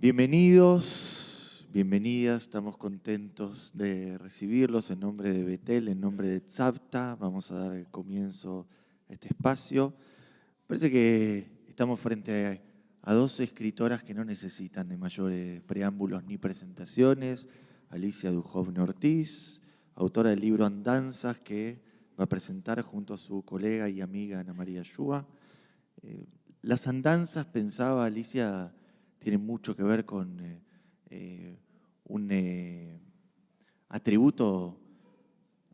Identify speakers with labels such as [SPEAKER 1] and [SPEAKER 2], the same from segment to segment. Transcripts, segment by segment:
[SPEAKER 1] Bienvenidos, bienvenidas, estamos contentos de recibirlos en nombre de Betel, en nombre de Tzavta. Vamos a dar el comienzo a este espacio. Parece que estamos frente a dos escritoras que no necesitan de mayores preámbulos ni presentaciones. Alicia Duhovne Ortiz, autora del libro Andanzas, que va a presentar junto a su colega y amiga Ana María Shua. Las andanzas, pensaba Alicia, tienen mucho que ver con un atributo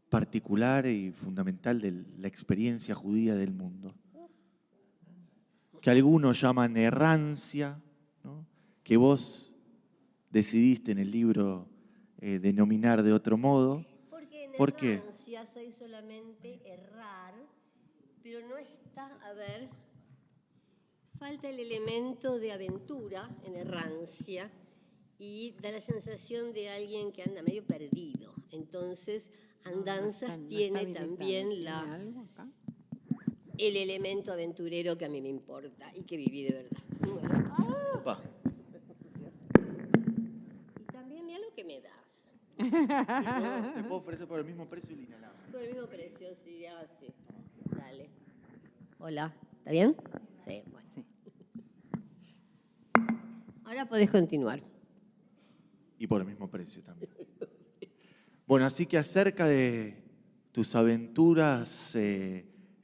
[SPEAKER 1] particular y fundamental de la experiencia judía del mundo, que algunos llaman errancia, ¿no? Que vos decidiste en el libro denominar de otro modo.
[SPEAKER 2] Porque en
[SPEAKER 1] ¿Por qué?
[SPEAKER 2] errancia soy solamente errar, pero no está, falta el elemento de aventura en errancia y da la sensación de alguien que anda medio perdido. Entonces, Andanzas tiene también el elemento aventurero que a mí me importa y que viví de verdad. Bueno,
[SPEAKER 1] Opa.
[SPEAKER 2] y también mira lo que me das.
[SPEAKER 1] Te puedo ofrecer por el mismo precio el inhalable.
[SPEAKER 2] Por el mismo precio, sí, así. Dale. Hola, ¿está bien? Sí, bueno. Ahora podés continuar.
[SPEAKER 1] Y por el mismo precio también. Bueno, así que acerca de tus aventuras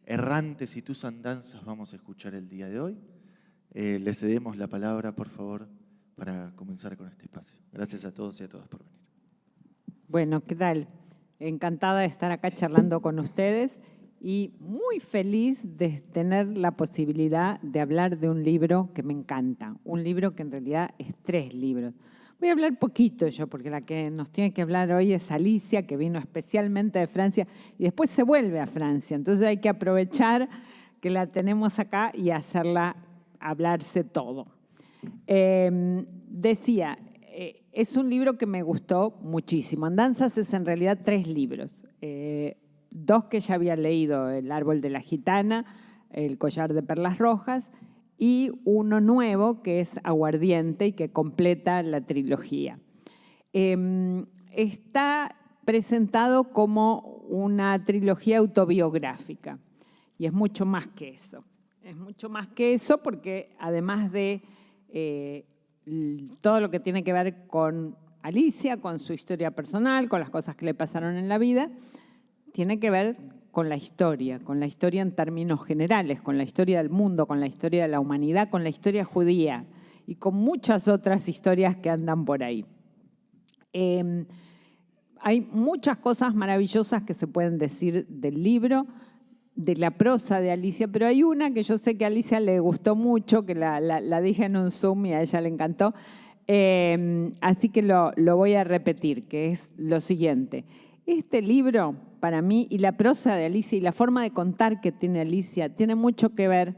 [SPEAKER 1] errantes y tus andanzas vamos a escuchar el día de hoy. Le cedemos la palabra, por favor, para comenzar con este espacio. Gracias a todos y a todas por venir.
[SPEAKER 3] Bueno, ¿qué tal? Encantada de estar acá charlando con ustedes y muy feliz de tener la posibilidad de hablar de un libro que me encanta, un libro que en realidad es 3 libros. Voy a hablar poquito yo, porque la que nos tiene que hablar hoy es Alicia, que vino especialmente de Francia y después se vuelve a Francia. Entonces hay que aprovechar que la tenemos acá y hacerla hablarse todo. Decía, es un libro que me gustó muchísimo. Andanzas es en realidad 3 libros. 2 que ya había leído, El árbol de la gitana, El collar de perlas rojas, y uno nuevo que es Aguardiente y que completa la trilogía. Está presentado como una trilogía autobiográfica y es mucho más que eso. Es mucho más que eso porque además de todo lo que tiene que ver con Alicia, con su historia personal, con las cosas que le pasaron en la vida, tiene que ver con la historia en términos generales, con la historia del mundo, con la historia de la humanidad, con la historia judía y con muchas otras historias que andan por ahí. Hay muchas cosas maravillosas que se pueden decir del libro, de la prosa de Alicia, pero hay una que yo sé que a Alicia le gustó mucho, que la dije en un Zoom y a ella le encantó, así que lo voy a repetir, que es lo siguiente. Este libro, para mí, y la prosa de Alicia y la forma de contar que tiene Alicia, tiene mucho que ver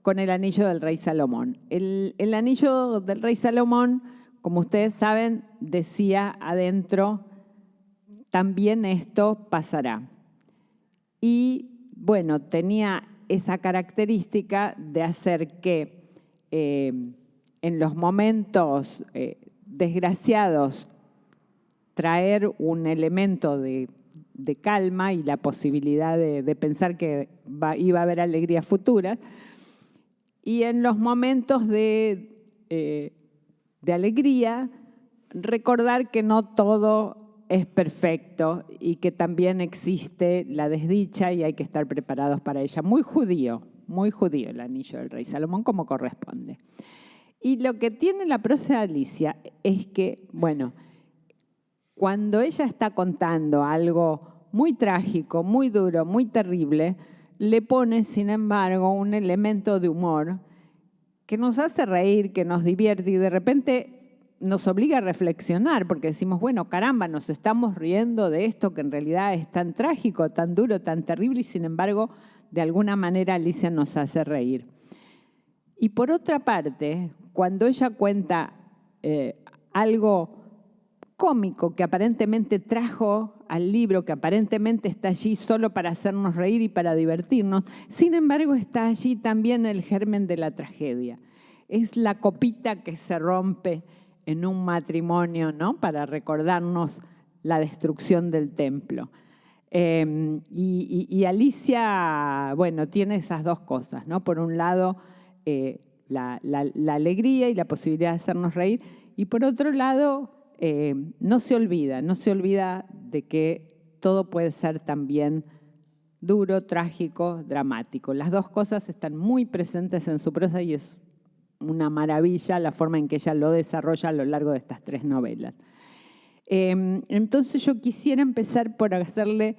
[SPEAKER 3] con el anillo del rey Salomón. El anillo del rey Salomón, como ustedes saben, decía adentro, también esto pasará. Y bueno, tenía esa característica de hacer que en los momentos desgraciados traer un elemento de calma y la posibilidad de pensar que iba a haber alegría futura. Y en los momentos de alegría, recordar que no todo es perfecto y que también existe la desdicha y hay que estar preparados para ella. Muy judío el anillo del rey Salomón, como corresponde. Y lo que tiene la prosa de Alicia es que, bueno, cuando ella está contando algo muy trágico, muy duro, muy terrible, le pone, sin embargo, un elemento de humor que nos hace reír, que nos divierte y de repente nos obliga a reflexionar, porque decimos, bueno, caramba, nos estamos riendo de esto que en realidad es tan trágico, tan duro, tan terrible y sin embargo, de alguna manera Alicia nos hace reír. Y por otra parte, cuando ella cuenta algo cómico que aparentemente trajo al libro, que aparentemente está allí solo para hacernos reír y para divertirnos, sin embargo está allí también el germen de la tragedia. es la copita que se rompe en un matrimonio, ¿no? Para recordarnos la destrucción del templo. Y Alicia, bueno, tiene esas dos cosas, ¿no? Por un lado, la alegría y la posibilidad de hacernos reír, y por otro lado, no se olvida de que todo puede ser también duro, trágico, dramático. Las dos cosas están muy presentes en su prosa y es una maravilla la forma en que ella lo desarrolla a lo largo de estas 3 novelas. Entonces yo quisiera empezar por hacerle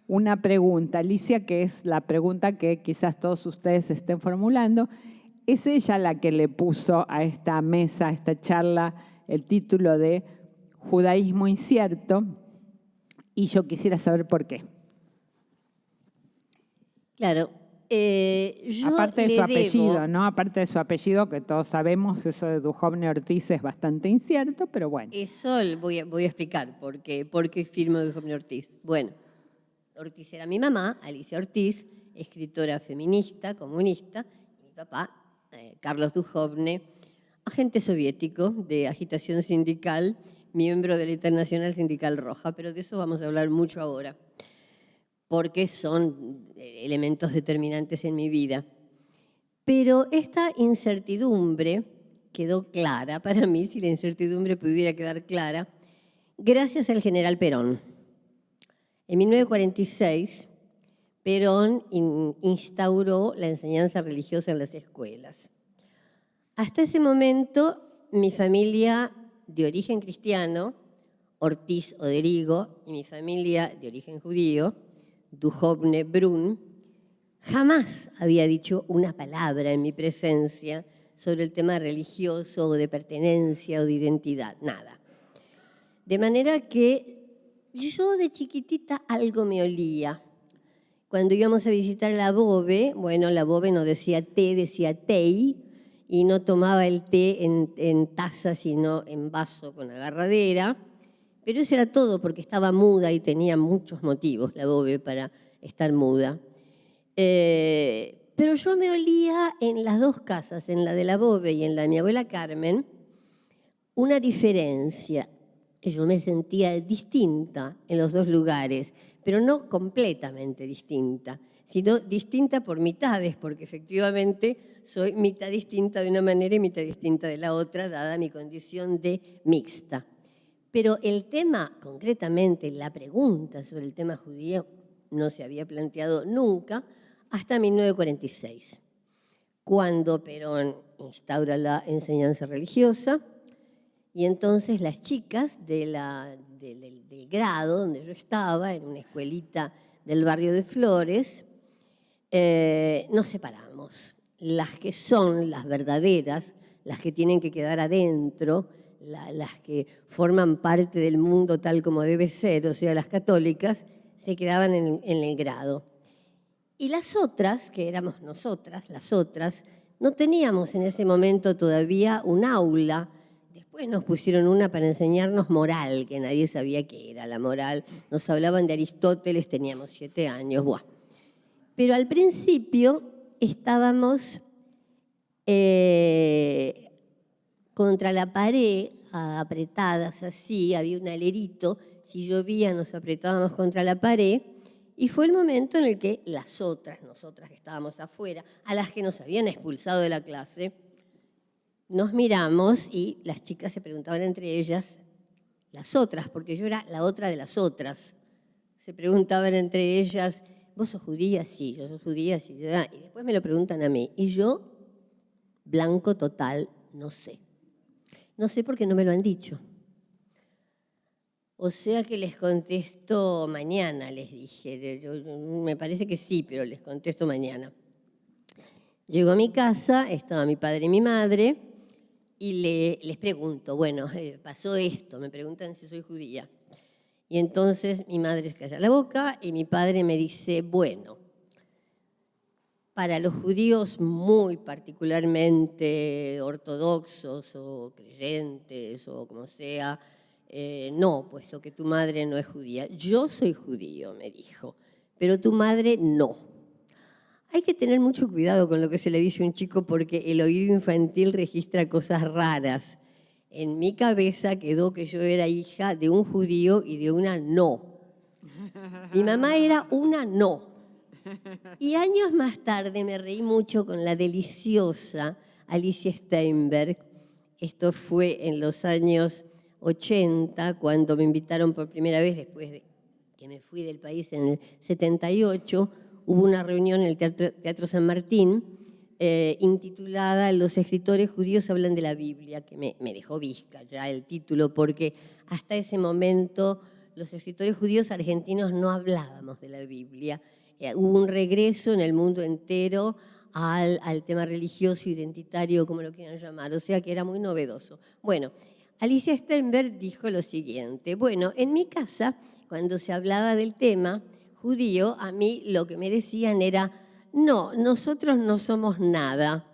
[SPEAKER 3] una pregunta, Alicia, que es la pregunta que quizás todos ustedes estén formulando. Es ella la que le puso a esta mesa, a esta charla, el título de Judaísmo incierto, y yo quisiera saber por qué.
[SPEAKER 2] Claro. Yo
[SPEAKER 3] aparte de su apellido,
[SPEAKER 2] debo,
[SPEAKER 3] ¿no? Aparte de su apellido, que todos sabemos, eso de Duhovne Ortiz es bastante incierto, pero bueno.
[SPEAKER 2] Eso voy a explicar por qué firmo Duhovne Ortiz. Bueno, Ortiz era mi mamá, Alicia Ortiz, escritora feminista, comunista, y mi papá, Carlos Duhovne, agente soviético de agitación sindical, miembro de la Internacional Sindical Roja, pero de eso vamos a hablar mucho ahora, porque son elementos determinantes en mi vida. Pero esta incertidumbre quedó clara para mí, si la incertidumbre pudiera quedar clara, gracias al general Perón. En 1946, Perón instauró la enseñanza religiosa en las escuelas. Hasta ese momento, mi familia de origen cristiano, Ortiz Oderigo, y mi familia de origen judío, Duhovne Brun, jamás había dicho una palabra en mi presencia sobre el tema religioso o de pertenencia o de identidad, nada. De manera que yo de chiquitita algo me olía. Cuando íbamos a visitar la Bove, bueno, la Bove no decía té, decía tei, y no tomaba el té en taza, sino en vaso con agarradera. Pero eso era todo porque estaba muda y tenía muchos motivos la Bove para estar muda. Pero yo me olía en las dos casas, en la de la Bove y en la de mi abuela Carmen, una diferencia. Yo me sentía distinta en los dos lugares, pero no completamente distinta, sino distinta por mitades, porque efectivamente soy mitad distinta de una manera y mitad distinta de la otra, dada mi condición de mixta. Pero el tema, concretamente, la pregunta sobre el tema judío no se había planteado nunca hasta 1946, cuando Perón instaura la enseñanza religiosa y entonces las chicas del grado donde yo estaba, en una escuelita del barrio de Flores, nos separamos. Las que son las verdaderas, las que tienen que quedar adentro, las que forman parte del mundo tal como debe ser, o sea, las católicas, se quedaban en el grado. Y las otras, que éramos nosotras, las otras, no teníamos en ese momento todavía un aula. Después nos pusieron una para enseñarnos moral, que nadie sabía qué era la moral. Nos hablaban de Aristóteles, teníamos 7 años. Buah. Pero al principio estábamos contra la pared, apretadas así, había un alerito, si llovía nos apretábamos contra la pared, y fue el momento en el que las otras, nosotras que estábamos afuera, a las que nos habían expulsado de la clase, nos miramos y las chicas se preguntaban entre ellas, las otras, porque yo era la otra de las otras, se preguntaban entre ellas, ¿vos sos judía? Sí, yo soy judía, sí. Y después me lo preguntan a mí, y yo, blanco total, no sé. No sé porque no me lo han dicho. O sea que les contesto mañana, les dije. Me parece que sí, pero les contesto mañana. Llego a mi casa, estaba mi padre y mi madre, y les pregunto, bueno, pasó esto, me preguntan si soy judía. Y entonces mi madre se calla la boca y mi padre me dice, bueno, para los judíos muy particularmente ortodoxos o creyentes o como sea, no, puesto que tu madre no es judía. Yo soy judío, me dijo, pero tu madre no. Hay que tener mucho cuidado con lo que se le dice a un chico porque el oído infantil registra cosas raras. En mi cabeza quedó que yo era hija de un judío y de una no. Mi mamá era una no. Y años más tarde me reí mucho con la deliciosa Alicia Steinberg. Esto fue en los años 80, cuando me invitaron por primera vez, después de que me fui del país en el 78, hubo una reunión en el Teatro San Martín intitulada Los escritores judíos hablan de la Biblia, que me dejó visca ya el título, porque hasta ese momento los escritores judíos argentinos no hablábamos de la Biblia. Hubo un regreso en el mundo entero al tema religioso, identitario, como lo quieran llamar, o sea que era muy novedoso. Bueno, Alicia Steinberg dijo lo siguiente: bueno, en mi casa, cuando se hablaba del tema judío, a mí lo que me decían era, no, nosotros no somos nada.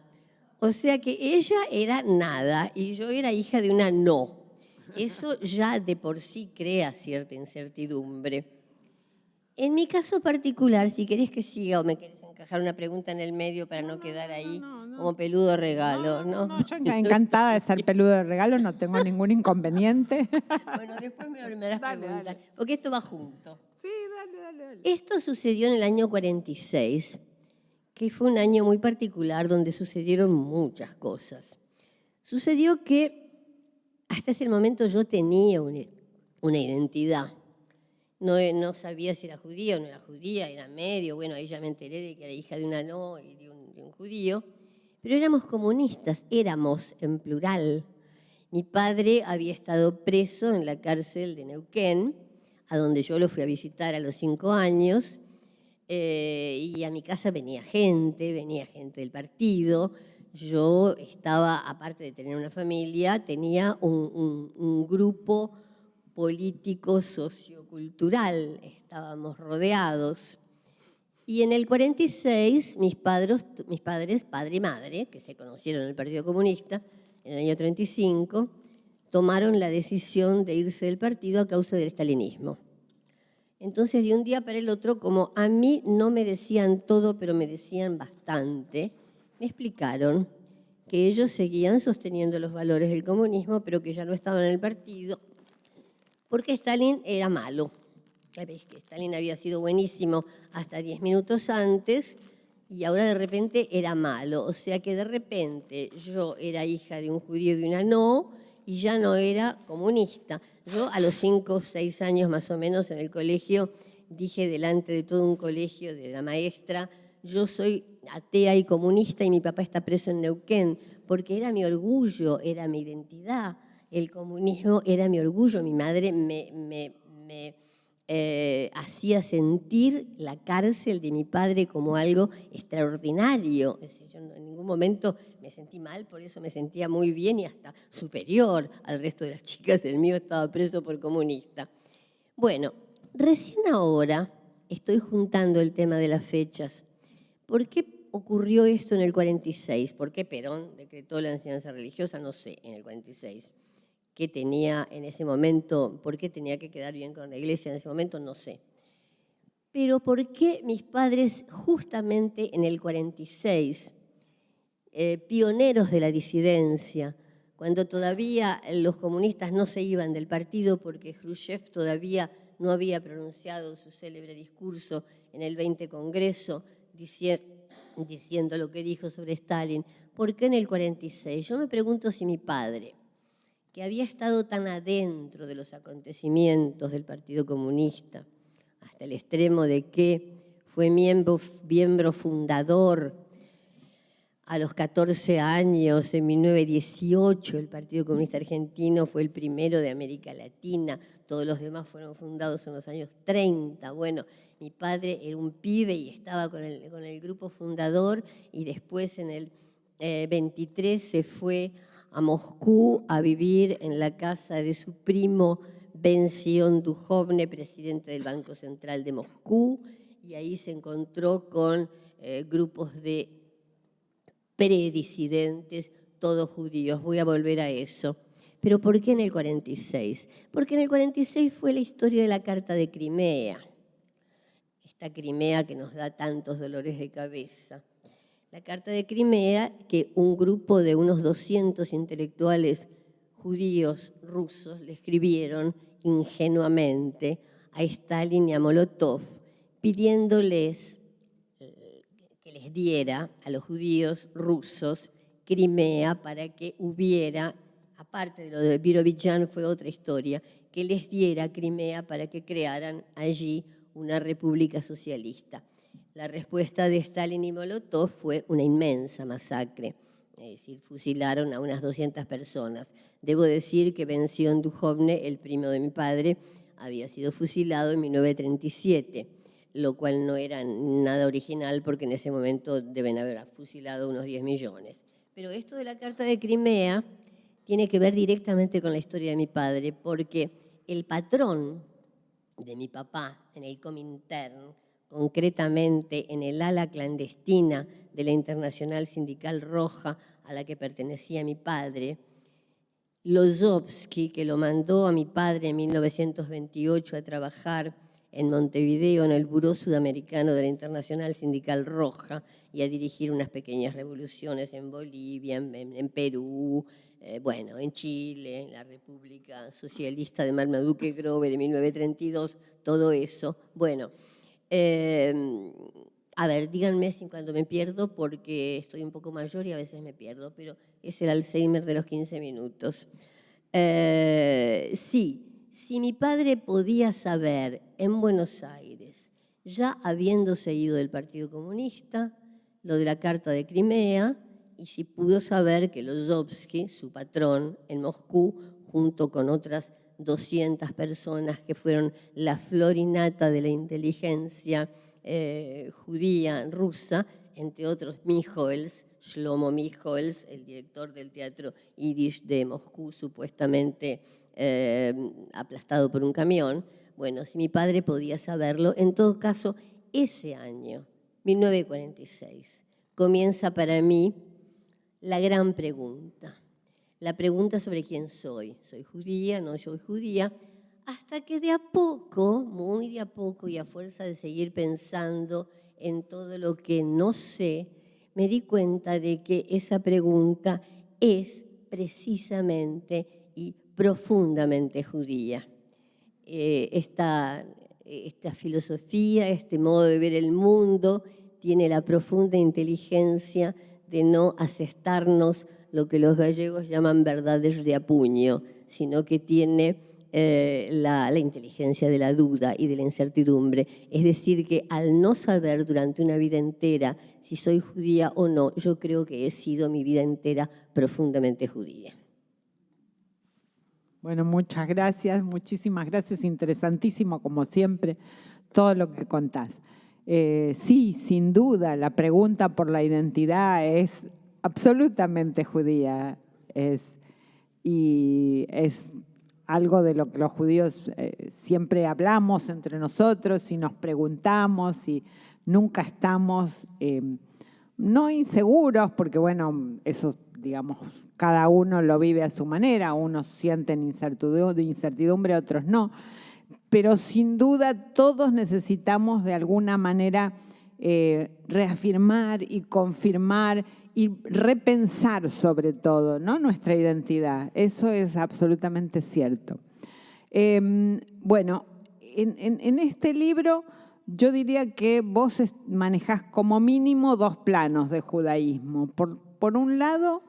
[SPEAKER 2] O sea que ella era nada y yo era hija de una no. Eso ya de por sí crea cierta incertidumbre. En mi caso particular, si querés que siga o me querés encajar una pregunta en el medio para no quedar ahí como peludo regalo, ¿no?
[SPEAKER 3] Yo encantada de ser peludo de regalo, no tengo ningún inconveniente.
[SPEAKER 2] Bueno, después me harás preguntar, porque esto va junto.
[SPEAKER 3] Sí, dale.
[SPEAKER 2] Esto sucedió en el año 46, que fue un año muy particular donde sucedieron muchas cosas. Sucedió que hasta ese momento yo tenía una identidad. No sabía si era judía o no era judía, era medio. Bueno, ahí ya me enteré de que era hija de una no y de un judío. Pero éramos comunistas, éramos en plural. Mi padre había estado preso en la cárcel de Neuquén, a donde yo lo fui a visitar a los 5 años, y a mi casa venía gente del partido. Yo estaba, aparte de tener una familia, tenía un grupo político, sociocultural, estábamos rodeados. Y en el 46, mis padres, padre y madre, que se conocieron en el Partido Comunista, en el año 35, tomaron la decisión de irse del partido a causa del estalinismo. Entonces, de un día para el otro, como a mí no me decían todo, pero me decían bastante, me explicaron que ellos seguían sosteniendo los valores del comunismo, pero que ya no estaban en el partido, porque Stalin era malo. Sabéis que Stalin había sido buenísimo hasta 10 minutos antes y ahora de repente era malo. O sea que de repente yo era hija de un judío y de una no y ya no era comunista. Yo a los 5 o 6 años más o menos en el colegio dije delante de todo un colegio de la maestra, yo soy atea y comunista y mi papá está preso en Neuquén, porque era mi orgullo, era mi identidad. El comunismo era mi orgullo. Mi madre me hacía sentir la cárcel de mi padre como algo extraordinario. Es decir, yo en ningún momento me sentí mal, por eso me sentía muy bien y hasta superior al resto de las chicas. El mío estaba preso por comunista. Bueno, recién ahora estoy juntando el tema de las fechas. ¿Por qué ocurrió esto en el 46? ¿Por qué Perón decretó la enseñanza religiosa? No sé, en el 46. ¿Qué tenía en ese momento? ¿Por qué tenía que quedar bien con la iglesia en ese momento? No sé. Pero ¿por qué mis padres justamente en el 46, pioneros de la disidencia, cuando todavía los comunistas no se iban del partido porque Khrushchev todavía no había pronunciado su célebre discurso en el 20 Congreso diciendo lo que dijo sobre Stalin? ¿Por qué en el 46? Yo me pregunto si mi padre, que había estado tan adentro de los acontecimientos del Partido Comunista, hasta el extremo de que fue miembro fundador a los 14 años, en 1918, el Partido Comunista Argentino fue el primero de América Latina, todos los demás fueron fundados en los años 30. Bueno, mi padre era un pibe y estaba con el grupo fundador y después en el 23 se fue a Moscú a vivir en la casa de su primo Ben-Zion Duhovne, presidente del Banco Central de Moscú, y ahí se encontró con grupos de predisidentes, todos judíos. Voy a volver a eso. ¿Pero por qué en el 46? Porque en el 46 fue la historia de la Carta de Crimea. esta Crimea que nos da tantos dolores de cabeza. La Carta de Crimea, que un grupo de unos 200 intelectuales judíos rusos le escribieron ingenuamente a Stalin y a Molotov, pidiéndoles que les diera a los judíos rusos Crimea para que hubiera, aparte de lo de Birobidzhan fue otra historia, que les diera Crimea para que crearan allí una república socialista. La respuesta de Stalin y Molotov fue una inmensa masacre, es decir, fusilaron a unas 200 personas. Debo decir que venció en Duhovne, el primo de mi padre, había sido fusilado en 1937, lo cual no era nada original porque en ese momento deben haber fusilado unos 10 millones. Pero esto de la Carta de Crimea tiene que ver directamente con la historia de mi padre, porque el patrón de mi papá en el Comintern, concretamente en el ala clandestina de la Internacional Sindical Roja a la que pertenecía mi padre, Lozovsky, que lo mandó a mi padre en 1928 a trabajar en Montevideo en el Buró Sudamericano de la Internacional Sindical Roja y a dirigir unas pequeñas revoluciones en Bolivia, en Perú, bueno, en Chile, en la República Socialista de Marmaduke Grove de 1932, todo eso. Bueno, a ver, díganme si cuando me pierdo, porque estoy un poco mayor y a veces me pierdo, pero es el Alzheimer de los 15 minutos. Sí, si mi padre podía saber en Buenos Aires, ya habiéndose ido del Partido Comunista, lo de la Carta de Crimea, y si pudo saber que Lozovsky, su patrón en Moscú, junto con otras 200 personas que fueron la flor y nata de la inteligencia judía rusa, entre otros Michoels, Shlomo Michoels, el director del teatro Yiddish de Moscú, supuestamente aplastado por un camión. Bueno, si mi padre podía saberlo, en todo caso, ese año, 1946, comienza para mí la gran pregunta. La pregunta sobre quién soy. ¿Soy judía? ¿No soy judía? Hasta que de a poco, muy de a poco y a fuerza de seguir pensando en todo lo que no sé, me di cuenta de que esa pregunta es precisamente y profundamente judía. Esta filosofía, este modo de ver el mundo, tiene la profunda inteligencia de no asestarnos lo que los gallegos llaman verdades de apuño, sino que tiene la inteligencia de la duda y de la incertidumbre. Es decir, que al no saber durante una vida entera si soy judía o no, yo creo que he sido mi vida entera profundamente judía.
[SPEAKER 3] Bueno, muchas gracias, muchísimas gracias, interesantísimo como siempre todo lo que contás. Sí, sin duda, la pregunta por la identidad es absolutamente judía y es algo de lo que los judíos siempre hablamos entre nosotros y nos preguntamos y nunca estamos no inseguros, porque bueno, eso digamos, cada uno lo vive a su manera, unos sienten incertidumbre, otros no, pero sin duda todos necesitamos de alguna manera reafirmar y confirmar y repensar sobre todo, ¿no?, nuestra identidad. Eso es absolutamente cierto. Bueno, en este libro yo diría que vos manejás como mínimo dos planos de judaísmo. Por un lado,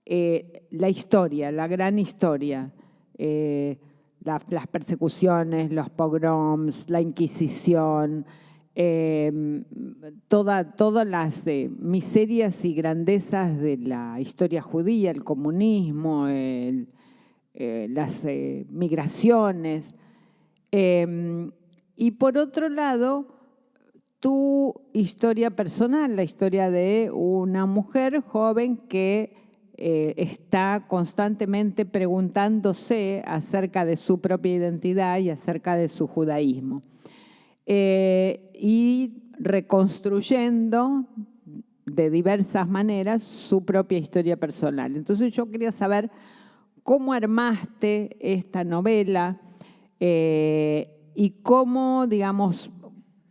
[SPEAKER 3] la historia, la gran historia, las persecuciones, los pogroms, la Inquisición, todas las miserias y grandezas de la historia judía, el comunismo, las migraciones. Y por otro lado, tu historia personal, la historia de una mujer joven que está constantemente preguntándose acerca de su propia identidad y acerca de su judaísmo. Y reconstruyendo de diversas maneras su propia historia personal. Entonces yo quería saber cómo armaste esta novela y cómo, digamos,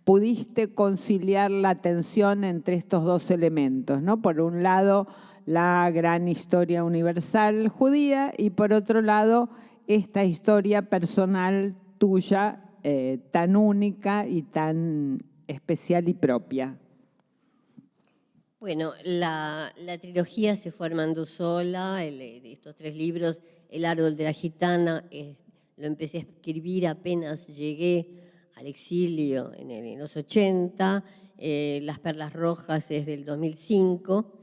[SPEAKER 3] pudiste conciliar la tensión entre estos dos elementos, ¿no? Por un lado, la gran historia universal judía y por otro lado, esta historia personal tuya tan única y tan especial y propia.
[SPEAKER 2] Bueno, la trilogía se fue armando sola, de estos 3 libros, El árbol de la gitana, lo empecé a escribir apenas llegué al exilio en los 80, Las perlas rojas es del 2005,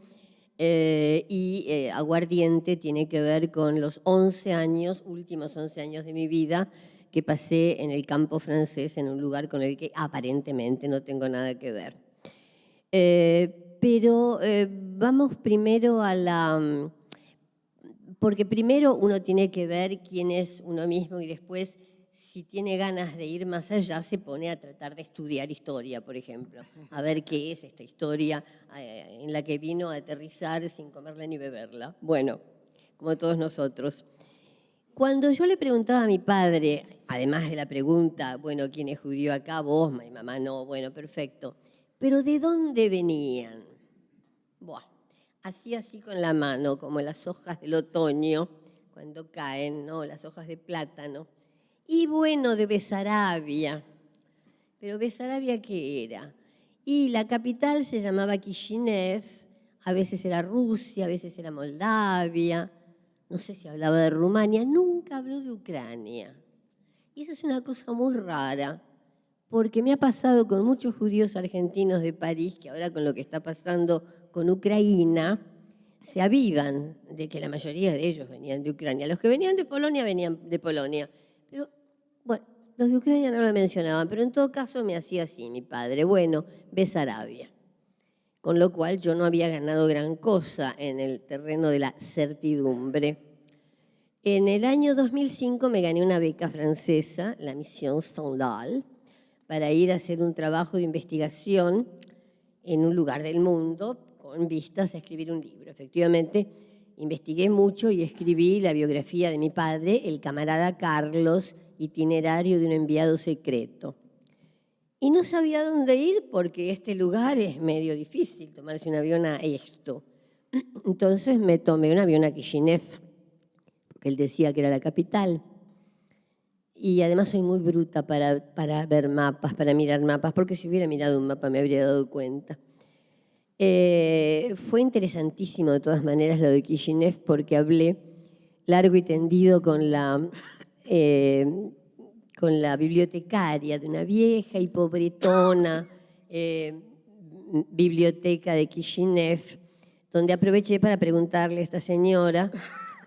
[SPEAKER 2] y Aguardiente tiene que ver con los 11 años, últimos 11 años de mi vida, que pasé en el campo francés, en un lugar con el que aparentemente no tengo nada que ver. Pero vamos primero porque primero uno tiene que ver quién es uno mismo y después, si tiene ganas de ir más allá, se pone a tratar de estudiar historia, por ejemplo, a ver qué es esta historia en la que vino a aterrizar sin comerla ni beberla. Bueno, como todos nosotros. Cuando yo le preguntaba a mi padre, además de la pregunta, bueno, ¿quién es judío acá? Vos, mi mamá no, bueno, perfecto. Pero ¿de dónde venían? Buah, hacía así con la mano, como las hojas del otoño, cuando caen, ¿no? Las hojas de plátano. Y bueno, de Besarabia. ¿Pero Besarabia qué era? Y la capital se llamaba Kishinev, a veces era Rusia, a veces era Moldavia. No sé si hablaba de Rumania, nunca habló de Ucrania. Y eso es una cosa muy rara, porque me ha pasado con muchos judíos argentinos de París, que ahora con lo que está pasando con Ucrania, se avivan de que la mayoría de ellos venían de Ucrania. Los que venían de Polonia venían de Polonia. Pero, bueno, los de Ucrania no lo mencionaban, pero en todo caso me hacía así mi padre. Bueno, Besarabia. Con lo cual yo no había ganado gran cosa en el terreno de la certidumbre. En el año 2005 me gané una beca francesa, la Mission Stendhal, para ir a hacer un trabajo de investigación en un lugar del mundo con vistas a escribir un libro. Efectivamente, investigué mucho y escribí la biografía de mi padre, el camarada Carlos, itinerario de un enviado secreto. Y no sabía dónde ir porque este lugar es medio difícil, tomarse un avión a esto. Entonces me tomé un avión a Kishinev, porque él decía que era la capital. Y además soy muy bruta para ver mapas, para mirar mapas, porque si hubiera mirado un mapa me habría dado cuenta. Fue interesantísimo de todas maneras lo de Kishinev porque hablé largo y tendido con la bibliotecaria de una vieja y pobretona biblioteca de Kishinev, donde aproveché para preguntarle a esta señora,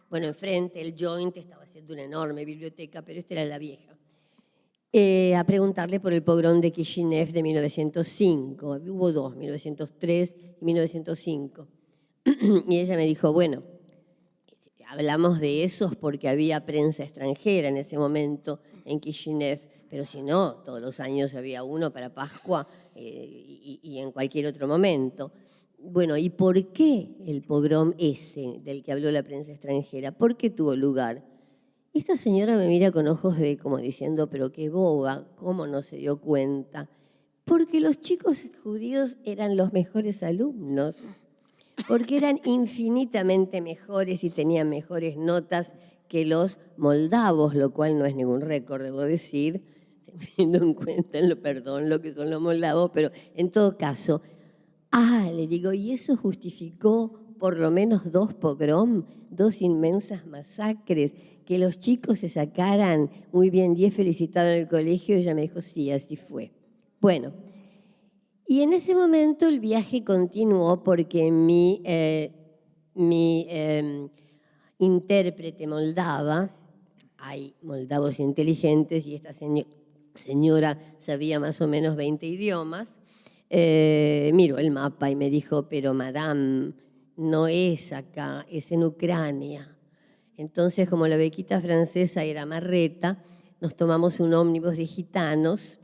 [SPEAKER 2] bueno, enfrente el Joint estaba haciendo una enorme biblioteca, pero esta era la vieja, a preguntarle por el pogrom de Kishinev de 1905. Hubo 2, 1903 y 1905. Y ella me dijo, bueno, hablamos de esos porque había prensa extranjera en ese momento en Kishinev, pero si no, todos los años había uno para Pascua y en cualquier otro momento. Bueno, ¿y por qué el pogrom ese del que habló la prensa extranjera? ¿Por qué tuvo lugar? Esta señora me mira con ojos de como diciendo, pero qué boba, ¿cómo no se dio cuenta? Porque los chicos judíos eran los mejores alumnos, porque eran infinitamente mejores y tenían mejores notas que los moldavos, lo cual no es ningún récord, debo decir, teniendo en cuenta, perdón, lo que son los moldavos, pero en todo caso, le digo, y eso justificó por lo menos 2 pogrom, 2 inmensas masacres, que los chicos se sacaran muy bien 10 felicitados en el colegio, y ella me dijo, sí, así fue. Bueno, y en ese momento el viaje continuó porque mi intérprete moldava, hay moldavos inteligentes y esta señora sabía más o menos 20 idiomas, miró el mapa y me dijo, pero madame, no es acá, es en Ucrania. Entonces, como la bequita francesa era marreta, nos tomamos un ómnibus de gitanos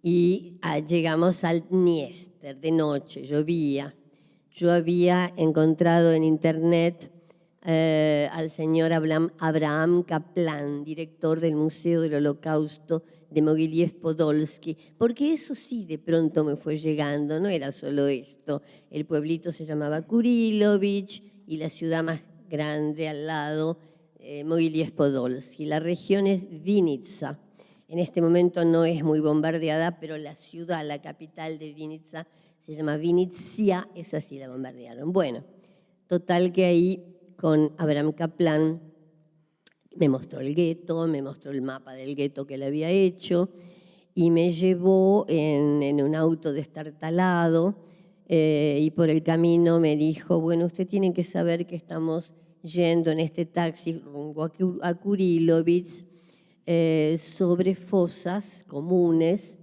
[SPEAKER 2] y llegamos al Dniester de noche, llovía. Yo había encontrado en internet al señor Abraham Kaplan, director del Museo del Holocausto de Mogiliev-Podolsky, porque eso sí de pronto me fue llegando, no era solo esto. El pueblito se llamaba Kurilovich y la ciudad más grande al lado, Mogiliev-Podolsky. La región es Vinnytsia. En este momento no es muy bombardeada, pero la ciudad, la capital de Vinnytsia, se llama Vinnytsia, esa sí la bombardearon. Bueno, total que ahí con Abraham Kaplan me mostró el gueto, me mostró el mapa del gueto que él había hecho y me llevó en un auto destartalado y por el camino me dijo, bueno, usted tiene que saber que estamos yendo en este taxi rumbo a Kurilovich sobre fosas comunes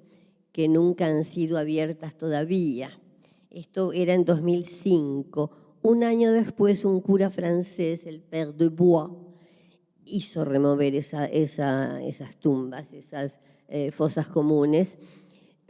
[SPEAKER 2] que nunca han sido abiertas todavía. Esto era en 2005. Un año después, un cura francés, el Père de Bois, hizo remover esas tumbas, esas fosas comunes,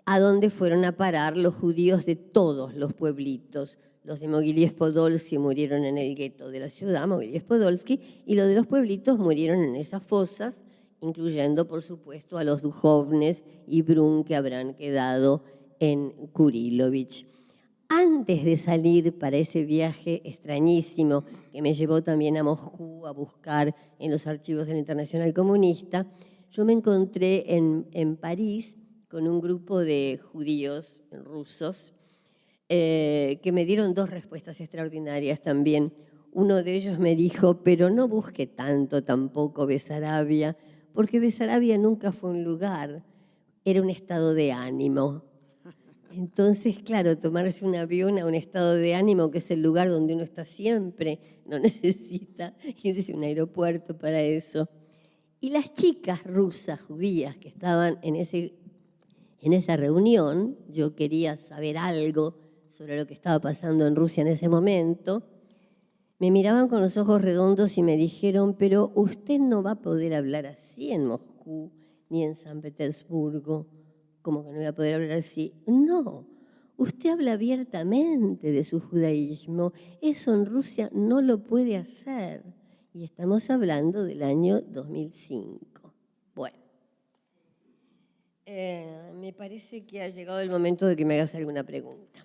[SPEAKER 2] a donde fueron a parar los judíos de todos los pueblitos. Los de Mogiliev-Podolsky murieron en el gueto de la ciudad, Mogiliev-Podolsky, y los de los pueblitos murieron en esas fosas, incluyendo, por supuesto, a los Dujovnes y Brun, que habrán quedado en Kurilovich. Antes de salir para ese viaje extrañísimo que me llevó también a Moscú a buscar en los archivos de la Internacional Comunista, yo me encontré en París con un grupo de judíos rusos que me dieron dos respuestas extraordinarias también. Uno de ellos me dijo, pero no busque tanto tampoco Besarabia, porque Besarabia nunca fue un lugar, era un estado de ánimo. Entonces, claro, tomarse un avión a un estado de ánimo, que es el lugar donde uno está siempre, no necesita irse a un aeropuerto para eso. Y las chicas rusas, judías, que estaban en esa reunión, yo quería saber algo sobre lo que estaba pasando en Rusia en ese momento, me miraban con los ojos redondos y me dijeron, pero usted no va a poder hablar así en Moscú ni en San Petersburgo. ¿Cómo que no voy a poder hablar así? No, usted habla abiertamente de su judaísmo. Eso en Rusia no lo puede hacer. Y estamos hablando del año 2005. Bueno, me parece que ha llegado el momento de que me hagas alguna pregunta.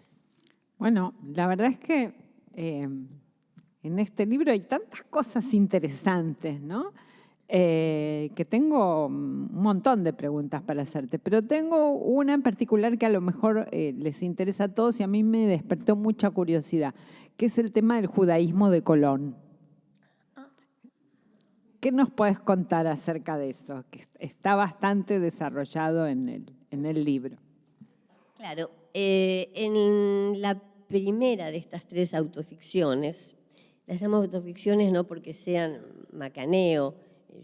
[SPEAKER 3] Bueno, la verdad es que en este libro hay tantas cosas interesantes, ¿no? Que tengo un montón de preguntas para hacerte, pero tengo una en particular que a lo mejor les interesa a todos y a mí me despertó mucha curiosidad, que es el tema del judaísmo de Colón. ¿Qué nos puedes contar acerca de eso? Que está bastante desarrollado en el libro.
[SPEAKER 2] Claro, en la primera de estas tres autoficciones, las llamo autoficciones no porque sean macaneo,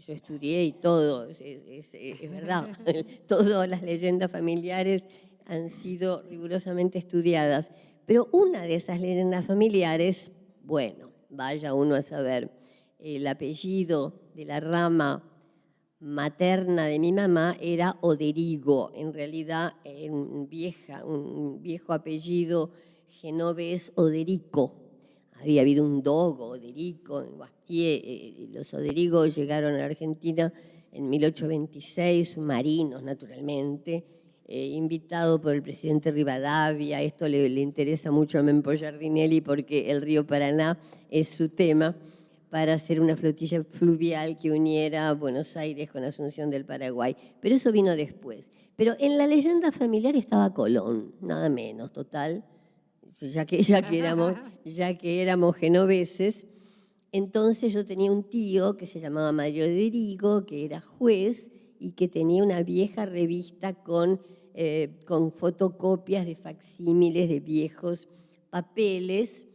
[SPEAKER 2] yo estudié y todo, es verdad, todas las leyendas familiares han sido rigurosamente estudiadas, pero una de esas leyendas familiares, bueno, vaya uno a saber, el apellido de la rama materna de mi mamá era Oderigo, en realidad un viejo apellido genovés Oderico. Había habido un dogo, Oderico, y los Oderigo llegaron a la Argentina en 1826, submarinos naturalmente, invitado por el presidente Rivadavia. Esto le interesa mucho a Mempo Giardinelli porque el río Paraná es su tema, para hacer una flotilla fluvial que uniera Buenos Aires con Asunción del Paraguay. Pero eso vino después. Pero en la leyenda familiar estaba Colón, nada menos, total. Ya que éramos genoveses, entonces yo tenía un tío que se llamaba Mario Oderigo, que era juez y que tenía una vieja revista con fotocopias de facsímiles de viejos papeles,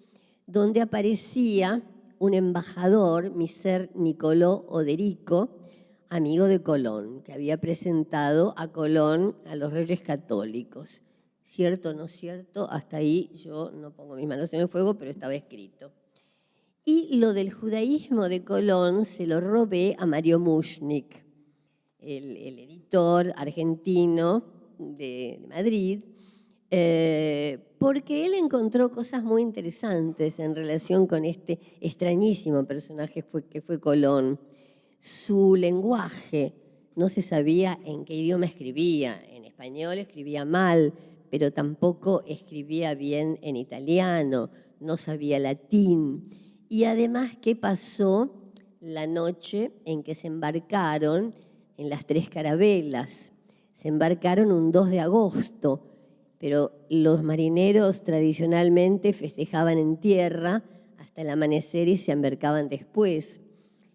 [SPEAKER 2] donde aparecía un embajador, Miser Nicolò Oderico, amigo de Colón, que había presentado a Colón a los reyes católicos. ¿Cierto o no cierto? Hasta ahí yo no pongo mis manos en el fuego, pero estaba escrito. Y lo del judaísmo de Colón se lo robé a Mario Mushnik, el editor argentino de Madrid, Porque él encontró cosas muy interesantes en relación con este extrañísimo personaje que fue Colón. Su lenguaje, no se sabía en qué idioma escribía. En español escribía mal, pero tampoco escribía bien en italiano, no sabía latín. Y además, ¿qué pasó la noche en que se embarcaron en las 3 carabelas? Se embarcaron un 2 de agosto, pero los marineros tradicionalmente festejaban en tierra hasta el amanecer y se embarcaban después.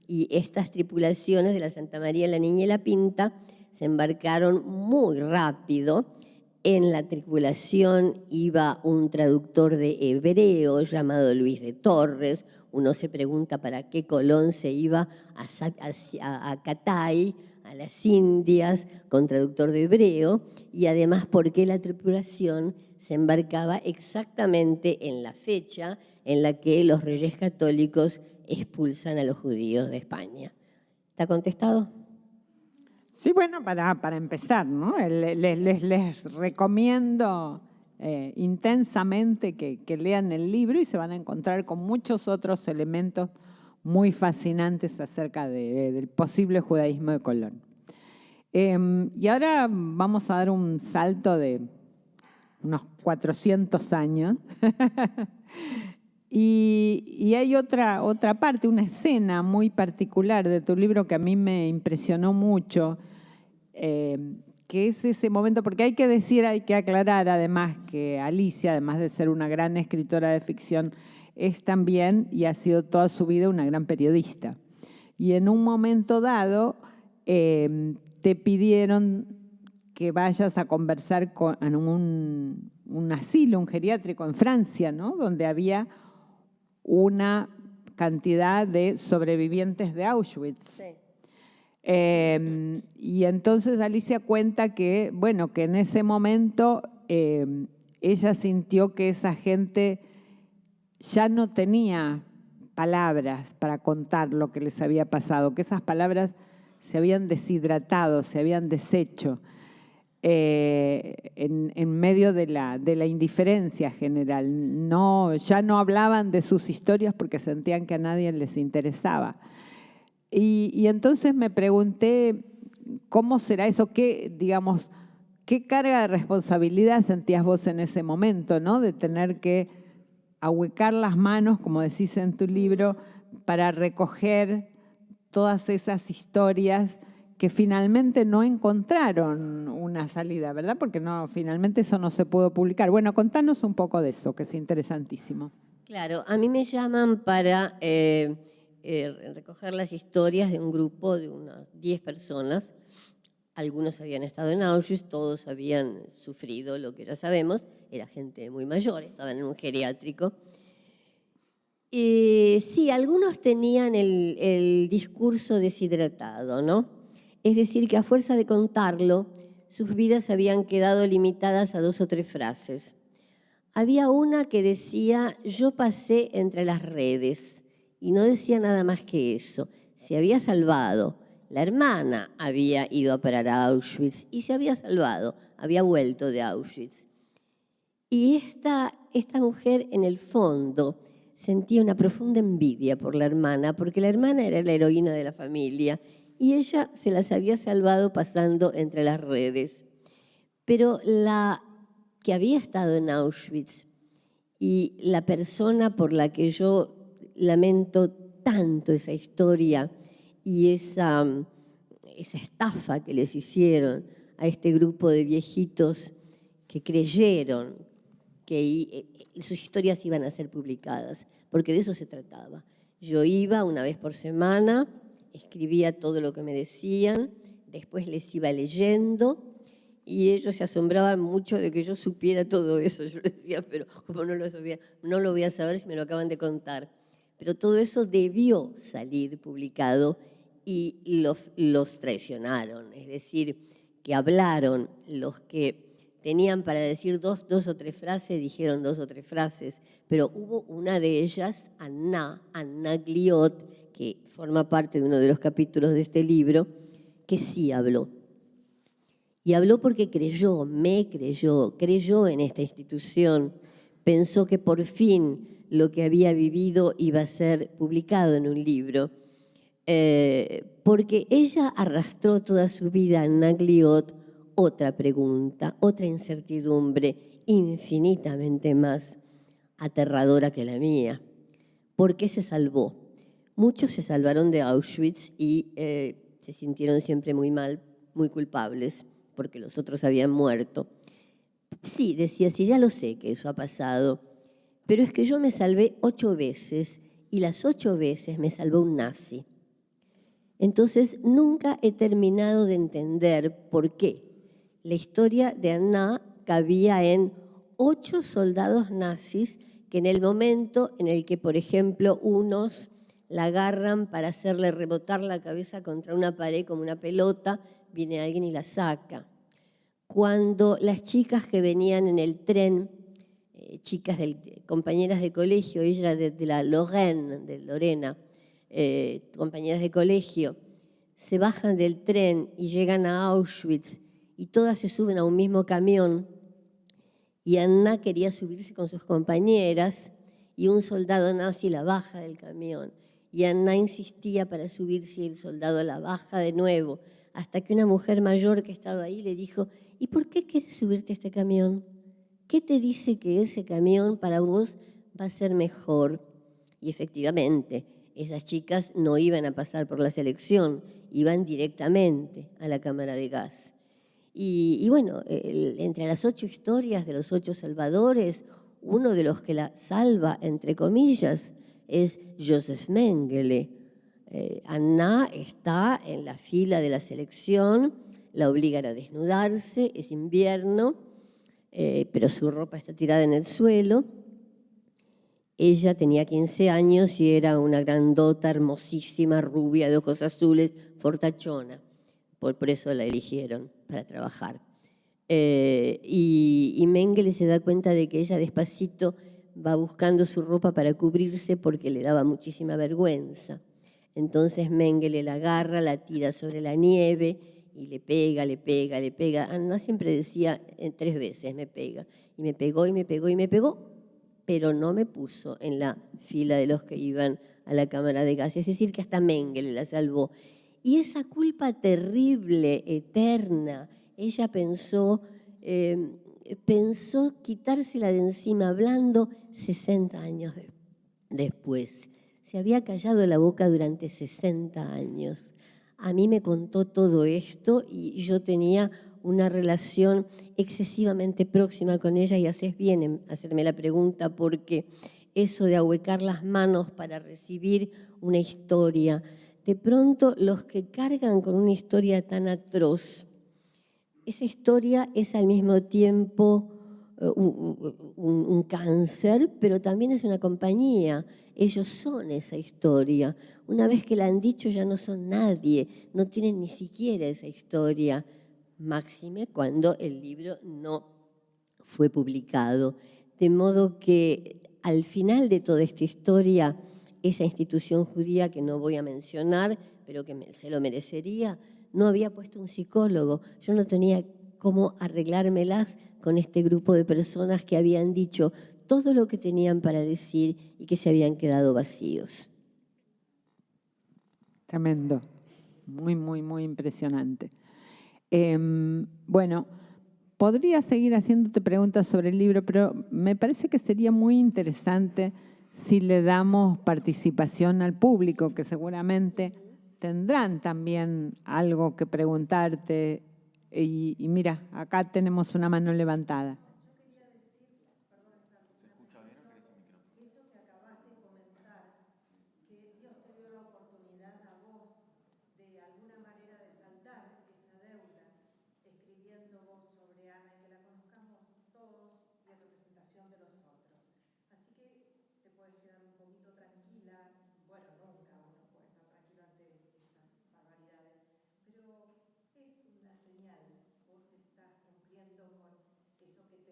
[SPEAKER 2] Y estas tripulaciones de la Santa María, la Niña y la Pinta se embarcaron muy rápido. En la tripulación iba un traductor de hebreo llamado Luis de Torres. Uno se pregunta para qué Colón se iba a Catay, a las Indias, con traductor de hebreo, y además por qué la tripulación se embarcaba exactamente en la fecha en la que los reyes católicos expulsan a los judíos de España. ¿Está contestado?
[SPEAKER 3] Sí, bueno, para empezar, ¿no? Les recomiendo intensamente que lean el libro y se van a encontrar con muchos otros elementos muy fascinantes acerca del posible judaísmo de Colón. Y ahora vamos a dar un salto de unos 400 años. Y hay otra parte, una escena muy particular de tu libro que a mí me impresionó mucho, que es ese momento, porque hay que aclarar además que Alicia, además de ser una gran escritora de ficción, es también y ha sido toda su vida una gran periodista. Y en un momento dado te pidieron que vayas a conversar en un asilo, un geriátrico en Francia, ¿no? Donde había una cantidad de sobrevivientes de Auschwitz. Sí. Y entonces Alicia cuenta que, bueno, que en ese momento ella sintió que esa gente ya no tenía palabras para contar lo que les había pasado, que esas palabras se habían deshidratado, se habían deshecho en medio de la indiferencia general. Ya no hablaban de sus historias porque sentían que a nadie les interesaba. Y entonces me pregunté, ¿cómo será eso? ¿Qué carga de responsabilidad sentías vos en ese momento, ¿no? De tener que ahuecar las manos, como decís en tu libro, para recoger todas esas historias que finalmente no encontraron una salida, ¿verdad? Porque finalmente eso no se pudo publicar. Bueno, contanos un poco de eso, que es interesantísimo.
[SPEAKER 2] Claro, a mí me llaman para recoger las historias de un grupo de unas 10 personas. Algunos habían estado en Auschwitz, todos habían sufrido lo que ya sabemos, era gente muy mayor, estaban en un geriátrico. Sí, algunos tenían el discurso deshidratado, ¿no? Es decir, que a fuerza de contarlo, sus vidas habían quedado limitadas a 2 o 3 frases. Había una que decía, yo pasé entre las redes, y no decía nada más que eso. Se había salvado. La hermana había ido a parar a Auschwitz y se había salvado, había vuelto de Auschwitz. Y esta mujer, en el fondo, sentía una profunda envidia por la hermana, porque la hermana era la heroína de la familia y ella se las había salvado pasando entre las redes. Pero la que había estado en Auschwitz y la persona por la que yo lamento tanto esa historia y esa estafa que les hicieron a este grupo de viejitos que creyeron que sus historias iban a ser publicadas, porque de eso se trataba. Yo iba una vez por semana, escribía todo lo que me decían, después les iba leyendo y ellos se asombraban mucho de que yo supiera todo eso. Yo decía, pero ¿cómo no lo sabía? No lo voy a saber si me lo acaban de contar. Pero todo eso debió salir publicado y los traicionaron, es decir, que hablaron los que tenían para decir dos o tres frases, dijeron 2 o 3 frases, pero hubo una de ellas, Anna Gliot, que forma parte de uno de los capítulos de este libro, que sí habló. Y habló porque creyó en esta institución, pensó que por fin lo que había vivido iba a ser publicado en un libro, porque ella arrastró toda su vida en Nagliot otra pregunta, otra incertidumbre infinitamente más aterradora que la mía. ¿Por qué se salvó? Muchos se salvaron de Auschwitz y se sintieron siempre muy mal, muy culpables, porque los otros habían muerto. Sí, decía, sí, ya lo sé que eso ha pasado, pero es que yo me salvé 8 veces y las 8 veces me salvó un nazi. Entonces, nunca he terminado de entender por qué la historia de Anna cabía en 8 soldados nazis que en el momento en el que, por ejemplo, unos la agarran para hacerle rebotar la cabeza contra una pared como una pelota, viene alguien y la saca. Cuando las chicas que venían en el tren, compañeras de colegio, ella de la Lorena, compañeras de colegio, se bajan del tren y llegan a Auschwitz y todas se suben a un mismo camión y Anna quería subirse con sus compañeras y un soldado nazi la baja del camión y Anna insistía para subirse y el soldado la baja de nuevo hasta que una mujer mayor que estaba ahí le dijo: ¿y por qué quieres subirte a este camión? ¿Qué te dice que ese camión para vos va a ser mejor? Y efectivamente, esas chicas no iban a pasar por la selección, iban directamente a la cámara de gas. Y bueno, entre las 8 historias de los 8 salvadores, uno de los que la salva, entre comillas, es Joseph Mengele. Anna está en la fila de la selección, la obligan a desnudarse, es invierno, pero su ropa está tirada en el suelo. Ella tenía 15 años y era una grandota, hermosísima, rubia, de ojos azules, fortachona. Por eso la eligieron para trabajar. Y Mengele se da cuenta de que ella despacito va buscando su ropa para cubrirse porque le daba muchísima vergüenza. Entonces Mengele la agarra, la tira sobre la nieve y le pega, le pega, le pega. Anna siempre decía 3 veces me pega. Y me pegó, y me pegó, y me pegó, pero no me puso en la fila de los que iban a la cámara de gas. Es decir, que hasta Mengele la salvó. Y esa culpa terrible, eterna, ella pensó quitársela de encima hablando 60 años después. Se había callado la boca durante 60 años. A mí me contó todo esto y yo tenía una relación excesivamente próxima con ella y haces bien en hacerme la pregunta porque eso de ahuecar las manos para recibir una historia, de pronto los que cargan con una historia tan atroz, esa historia es al mismo tiempo un cáncer, pero también es una compañía. Ellos son esa historia. Una vez que la han dicho ya no son nadie, no tienen ni siquiera esa historia. Máxime cuando el libro no fue publicado. De modo que al final de toda esta historia, esa institución judía que no voy a mencionar, pero que se lo merecería, no había puesto un psicólogo. Yo no tenía cómo arreglármelas con este grupo de personas que habían dicho todo lo que tenían para decir y que se habían quedado vacíos.
[SPEAKER 3] Tremendo. Muy, muy, muy impresionante. Bueno, podría seguir haciéndote preguntas sobre el libro, pero me parece que sería muy interesante si le damos participación al público, que seguramente tendrán también algo que preguntarte. Y mira, acá tenemos una mano levantada.
[SPEAKER 4] Vos estás cumpliendo con eso que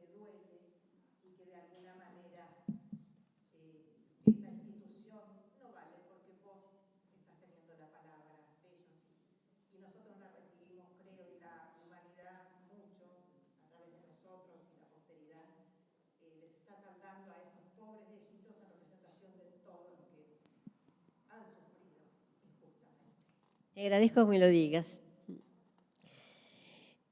[SPEAKER 2] Te agradezco que me lo digas.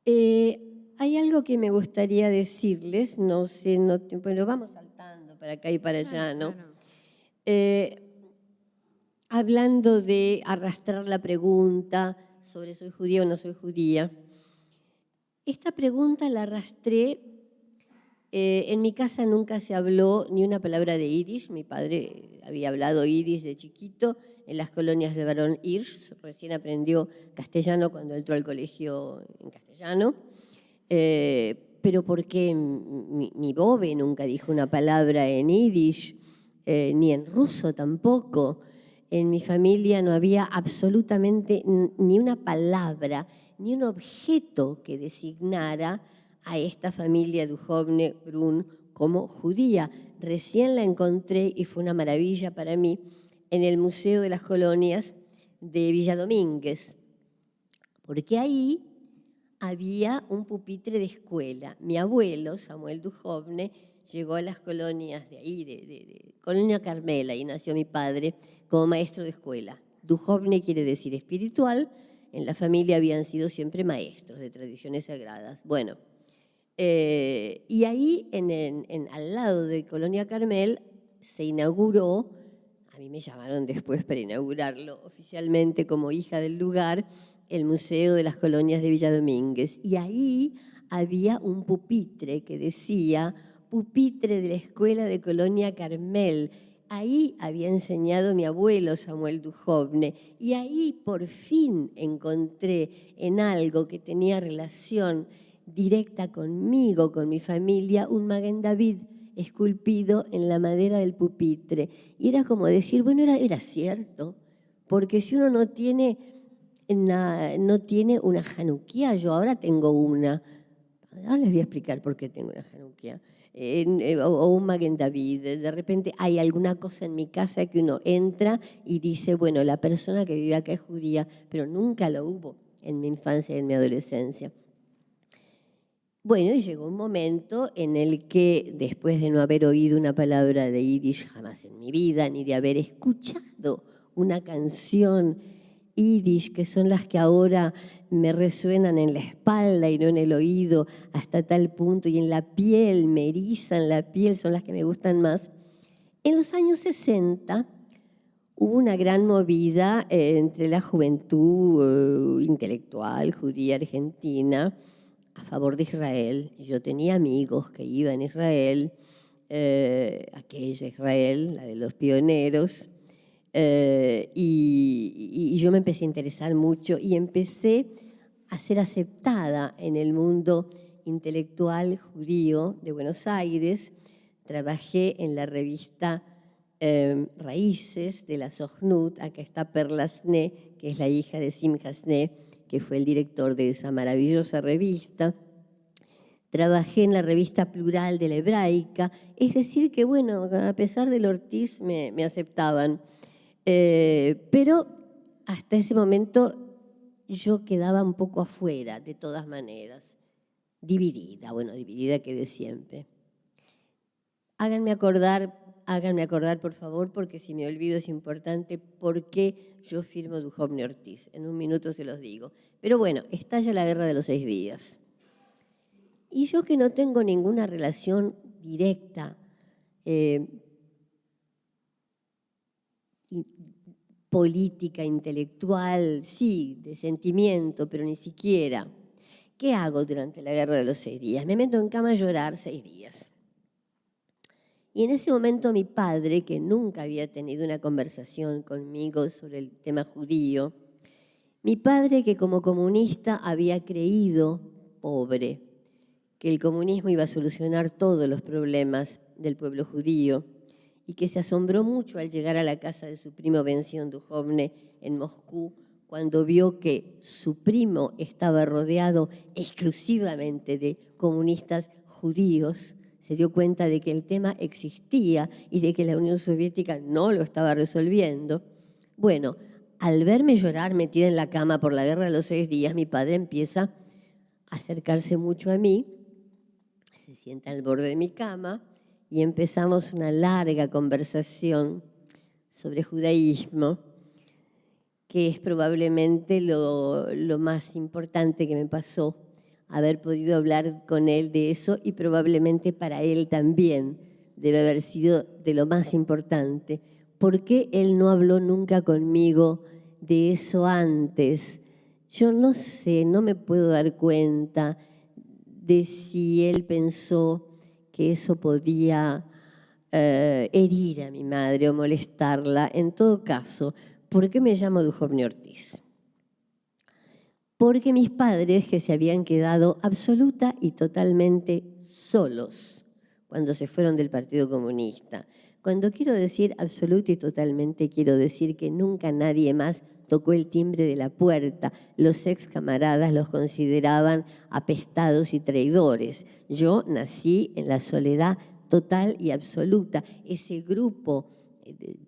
[SPEAKER 2] Hay algo que me gustaría decirles, no sé, bueno, vamos saltando para acá y para allá, ¿no?
[SPEAKER 3] Claro.
[SPEAKER 2] Hablando de arrastrar la pregunta sobre soy judía o no soy judía, esta pregunta la arrastré. En mi casa nunca se habló ni una palabra de yiddish. Mi padre había hablado yiddish de chiquito en las colonias de Barón Hirsch. Recién aprendió castellano cuando entró al colegio en castellano. Pero porque mi bobe nunca dijo una palabra en yiddish, ni en ruso tampoco. En mi familia no había absolutamente ni una palabra, ni un objeto que designara a esta familia Duhovne Brun como judía. Recién la encontré y fue una maravilla para mí en el Museo de las Colonias de Villa Domínguez, porque ahí había un pupitre de escuela. Mi abuelo, Samuel Duhovne, llegó a las colonias de ahí, de Colonia Carmela, y nació mi padre como maestro de escuela. Duhovne quiere decir espiritual. En la familia habían sido siempre maestros de tradiciones sagradas. Bueno, y ahí, al lado de Colonia Carmel, se inauguró, a mí me llamaron después para inaugurarlo oficialmente como hija del lugar, el Museo de las Colonias de Villa Domínguez. Y ahí había un pupitre que decía pupitre de la Escuela de Colonia Carmel. Ahí había enseñado mi abuelo Samuel Duhovne, y ahí por fin encontré en algo que tenía relación directa conmigo, con mi familia, un Maguen David esculpido en la madera del pupitre. Y era como decir, bueno, era cierto, porque si uno no tiene una Hanukkah, yo ahora tengo una. Ahora les voy a explicar por qué tengo una Hanukkah. O un Maguen David. De repente hay alguna cosa en mi casa que uno entra y dice, bueno, la persona que vive acá es judía, pero nunca lo hubo en mi infancia y en mi adolescencia. Bueno, y llegó un momento en el que, después de no haber oído una palabra de yiddish jamás en mi vida, ni de haber escuchado una canción yiddish, que son las que ahora me resuenan en la espalda y no en el oído, hasta tal punto, y en la piel, me erizan la piel, son las que me gustan más. En los años 60 hubo una gran movida entre la juventud intelectual judía argentina a favor de Israel. Yo tenía amigos que iban a Israel, aquella Israel, la de los pioneros, y yo me empecé a interesar mucho y empecé a ser aceptada en el mundo intelectual judío de Buenos Aires. Trabajé en la revista Raíces de la Sojnut. Acá está Perla Sne, que es la hija de Simcha Sne, que fue el director de esa maravillosa revista. Trabajé en la revista Plural de la Hebraica. Es decir que, bueno, a pesar del Ortiz me aceptaban. Pero hasta ese momento yo quedaba un poco afuera, de todas maneras. Dividida quedé siempre. Háganme acordar, por favor, porque si me olvido es importante, por qué yo firmo Duhovne Ortiz. En un minuto se los digo. Pero bueno, estalla la Guerra de los 6 días. Y yo, que no tengo ninguna relación directa, política, intelectual, sí, de sentimiento, pero ni siquiera. ¿Qué hago durante la Guerra de los 6 días? Me meto en cama a llorar 6 días. Y en ese momento mi padre, que nunca había tenido una conversación conmigo sobre el tema judío, mi padre, que como comunista había creído, pobre, que el comunismo iba a solucionar todos los problemas del pueblo judío, y que se asombró mucho al llegar a la casa de su primo Benzion Duhovne en Moscú, cuando vio que su primo estaba rodeado exclusivamente de comunistas judíos, se dio cuenta de que el tema existía y de que la Unión Soviética no lo estaba resolviendo. Bueno, al verme llorar metida en la cama por la Guerra de los 6 días, mi padre empieza a acercarse mucho a mí, se sienta al borde de mi cama y empezamos una larga conversación sobre judaísmo. que es probablemente lo más importante que me pasó, haber podido hablar con él de eso, y probablemente para él también debe haber sido de lo más importante. ¿Por qué él no habló nunca conmigo de eso antes? Yo no sé, no me puedo dar cuenta de si él pensó que eso podía herir a mi madre o molestarla. En todo caso, ¿por qué me llamo Duhovne Ortiz? Porque mis padres, que se habían quedado absoluta y totalmente solos cuando se fueron del Partido Comunista. Cuando quiero decir absoluta y totalmente, quiero decir que nunca nadie más tocó el timbre de la puerta. Los ex camaradas los consideraban apestados y traidores. Yo nací en la soledad total y absoluta. Ese grupo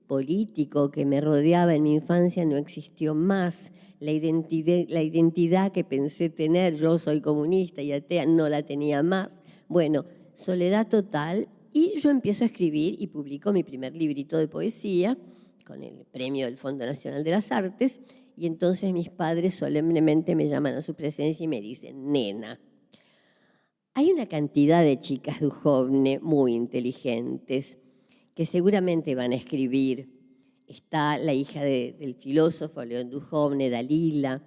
[SPEAKER 2] político que me rodeaba en mi infancia no existió más. La identidad que pensé tener, yo soy comunista y atea, no la tenía más. Bueno, soledad total, y yo empiezo a escribir y publico mi primer librito de poesía con el premio del Fondo Nacional de las Artes, y entonces mis padres solemnemente me llaman a su presencia y me dicen, nena, hay una cantidad de chicas Duhovne muy inteligentes que seguramente van a escribir. Está la hija del filósofo León Duhovne, Dalila,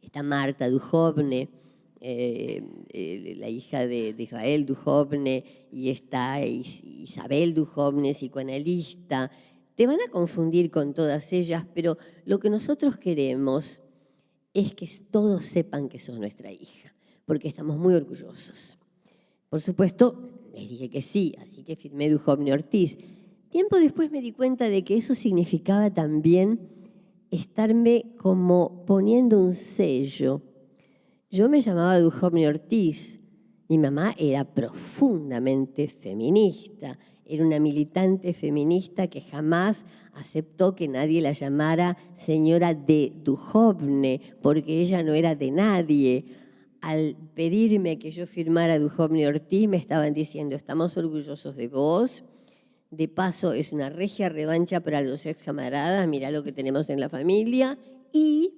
[SPEAKER 2] está Marta Duhovne, la hija de Israel Duhovne, y está Isabel Duhovne, psicoanalista. Te van a confundir con todas ellas, pero lo que nosotros queremos es que todos sepan que sos nuestra hija, porque estamos muy orgullosos. Por supuesto, les dije que sí, así que firmé Duhovne Ortiz. Tiempo después me di cuenta de que eso significaba también estarme como poniendo un sello. Yo me llamaba Duhovne Ortiz. Mi mamá era profundamente feminista. Era una militante feminista que jamás aceptó que nadie la llamara señora de Duhovne, porque ella no era de nadie. Al pedirme que yo firmara Duhovne Ortiz, me estaban diciendo, estamos orgullosos de vos. De paso, es una regia revancha para los ex camaradas, mirá lo que tenemos en la familia, y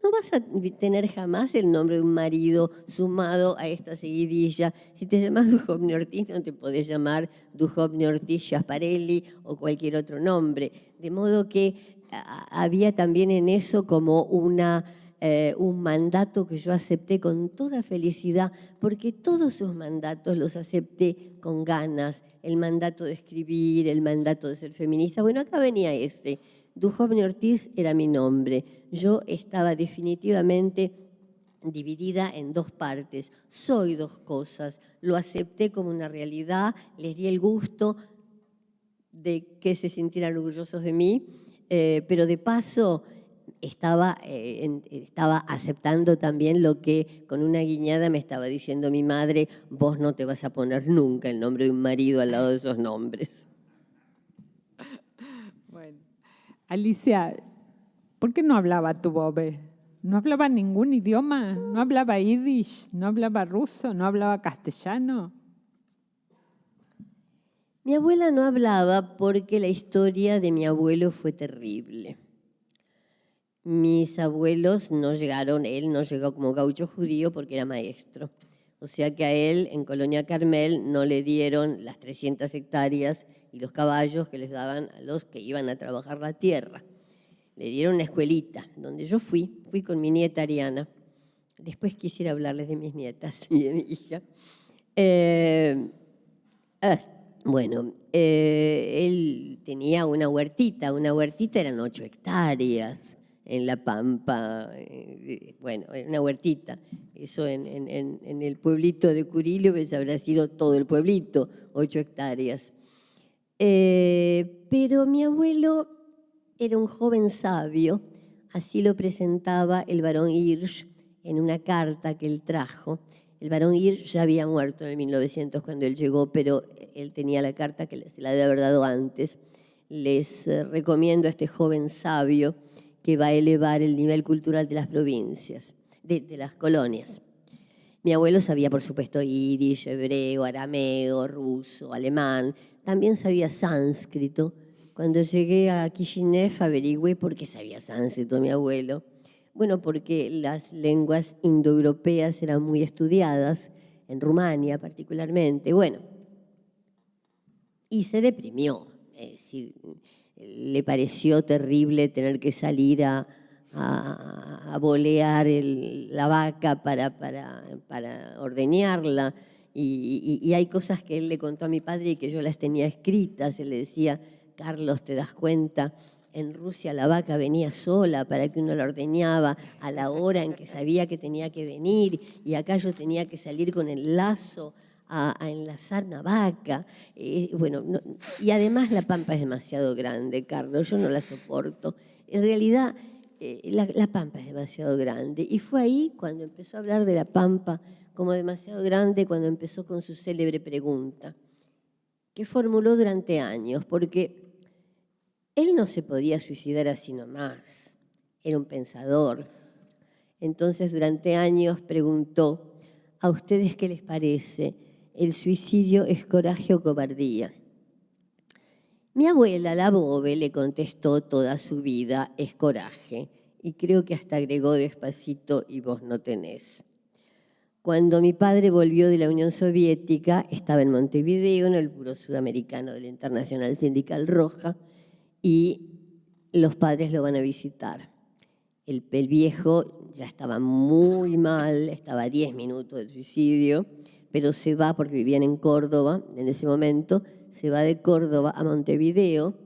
[SPEAKER 2] no vas a tener jamás el nombre de un marido sumado a esta seguidilla. Si te llamas Duhovne Ortiz, no te podés llamar Duhovne Ortiz Schiaparelli o cualquier otro nombre. De modo que había también en eso como un mandato que yo acepté con toda felicidad, porque todos sus mandatos los acepté con ganas. El mandato de escribir, el mandato de ser feminista. Bueno, acá venía ese. Duhovne Ortiz era mi nombre. Yo estaba definitivamente dividida en dos partes. Soy dos cosas. Lo acepté como una realidad, les di el gusto de que se sintieran orgullosos de mí, pero de paso estaba aceptando también lo que con una guiñada me estaba diciendo mi madre, vos no te vas a poner nunca el nombre de un marido al lado de esos nombres.
[SPEAKER 3] Bueno, Alicia, ¿por qué no hablaba tu bobe? ¿No hablaba ningún idioma? ¿No hablaba yiddish? ¿No hablaba ruso? ¿No hablaba castellano?
[SPEAKER 2] Mi abuela no hablaba porque la historia de mi abuelo fue terrible. Mis abuelos no llegaron, él no llegó como gaucho judío porque era maestro. O sea que a él en Colonia Carmel no le dieron las 300 hectáreas y los caballos que les daban a los que iban a trabajar la tierra. Le dieron una escuelita donde yo fui con mi nieta Ariana. Después quisiera hablarles de mis nietas y de mi hija. Bueno, él tenía una huertita eran 8 hectáreas en La Pampa, bueno, era una huertita. Eso en el pueblito de Curillo pues habrá sido todo el pueblito, 8 hectáreas. Pero mi abuelo era un joven sabio, así lo presentaba el barón Hirsch en una carta que él trajo. El barón Hirsch ya había muerto en el 1900 cuando él llegó, pero él tenía la carta que se la debe haber dado antes. Les recomiendo a este joven sabio que va a elevar el nivel cultural de las provincias, de las colonias. Mi abuelo sabía, por supuesto, yiddish, hebreo, arameo, ruso, alemán. También sabía sánscrito, Cuando llegué a Kishinev averigüé por qué sabía sánscrito mi abuelo. Bueno, porque las lenguas indoeuropeas eran muy estudiadas, en Rumania particularmente. Bueno, y se deprimió. Es decir, le pareció terrible tener que salir a bolear la vaca para ordeñarla. Y hay cosas que él le contó a mi padre y que yo las tenía escritas. Él le decía, Carlos, ¿te das cuenta? En Rusia la vaca venía sola para que uno la ordeñaba a la hora en que sabía que tenía que venir, y acá yo tenía que salir con el lazo a enlazar una vaca. Bueno, y además la pampa es demasiado grande, Carlos, yo no la soporto. En realidad, la pampa es demasiado grande. Y fue ahí cuando empezó a hablar de la pampa como demasiado grande, cuando empezó con su célebre pregunta, que formuló durante años, porque él no se podía suicidar así nomás, era un pensador. Entonces, durante años preguntó, ¿a ustedes qué les parece? ¿El suicidio es coraje o cobardía? Mi abuela, la Bobe, le contestó toda su vida, es coraje, y creo que hasta agregó despacito, y vos no tenés. Cuando mi padre volvió de la Unión Soviética, estaba en Montevideo, en el Buró Sudamericano de la Internacional Sindical Roja, y los padres lo van a visitar. El viejo ya estaba muy mal, estaba a 10 minutos del suicidio, pero se va, porque vivían en Córdoba en ese momento, se va de Córdoba a Montevideo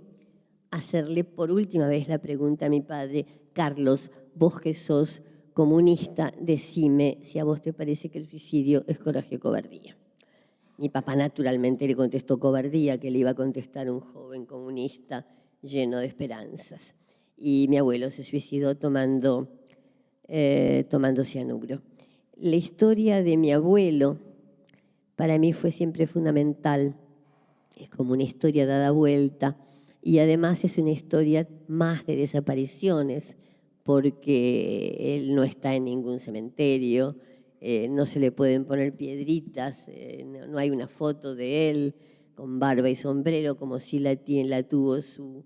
[SPEAKER 2] a hacerle por última vez la pregunta a mi padre, Carlos, vos que sos comunista, decime si a vos te parece que el suicidio es coraje o cobardía. Mi papá naturalmente le contestó cobardía, que le iba a contestar un joven comunista lleno de esperanzas. Y mi abuelo se suicidó tomando cianuro. La historia de mi abuelo para mí fue siempre fundamental. Es como una historia dada vuelta, y además es una historia más de desapariciones, porque él no está en ningún cementerio, no se le pueden poner piedritas, no hay una foto de él con barba y sombrero como si la tuvo su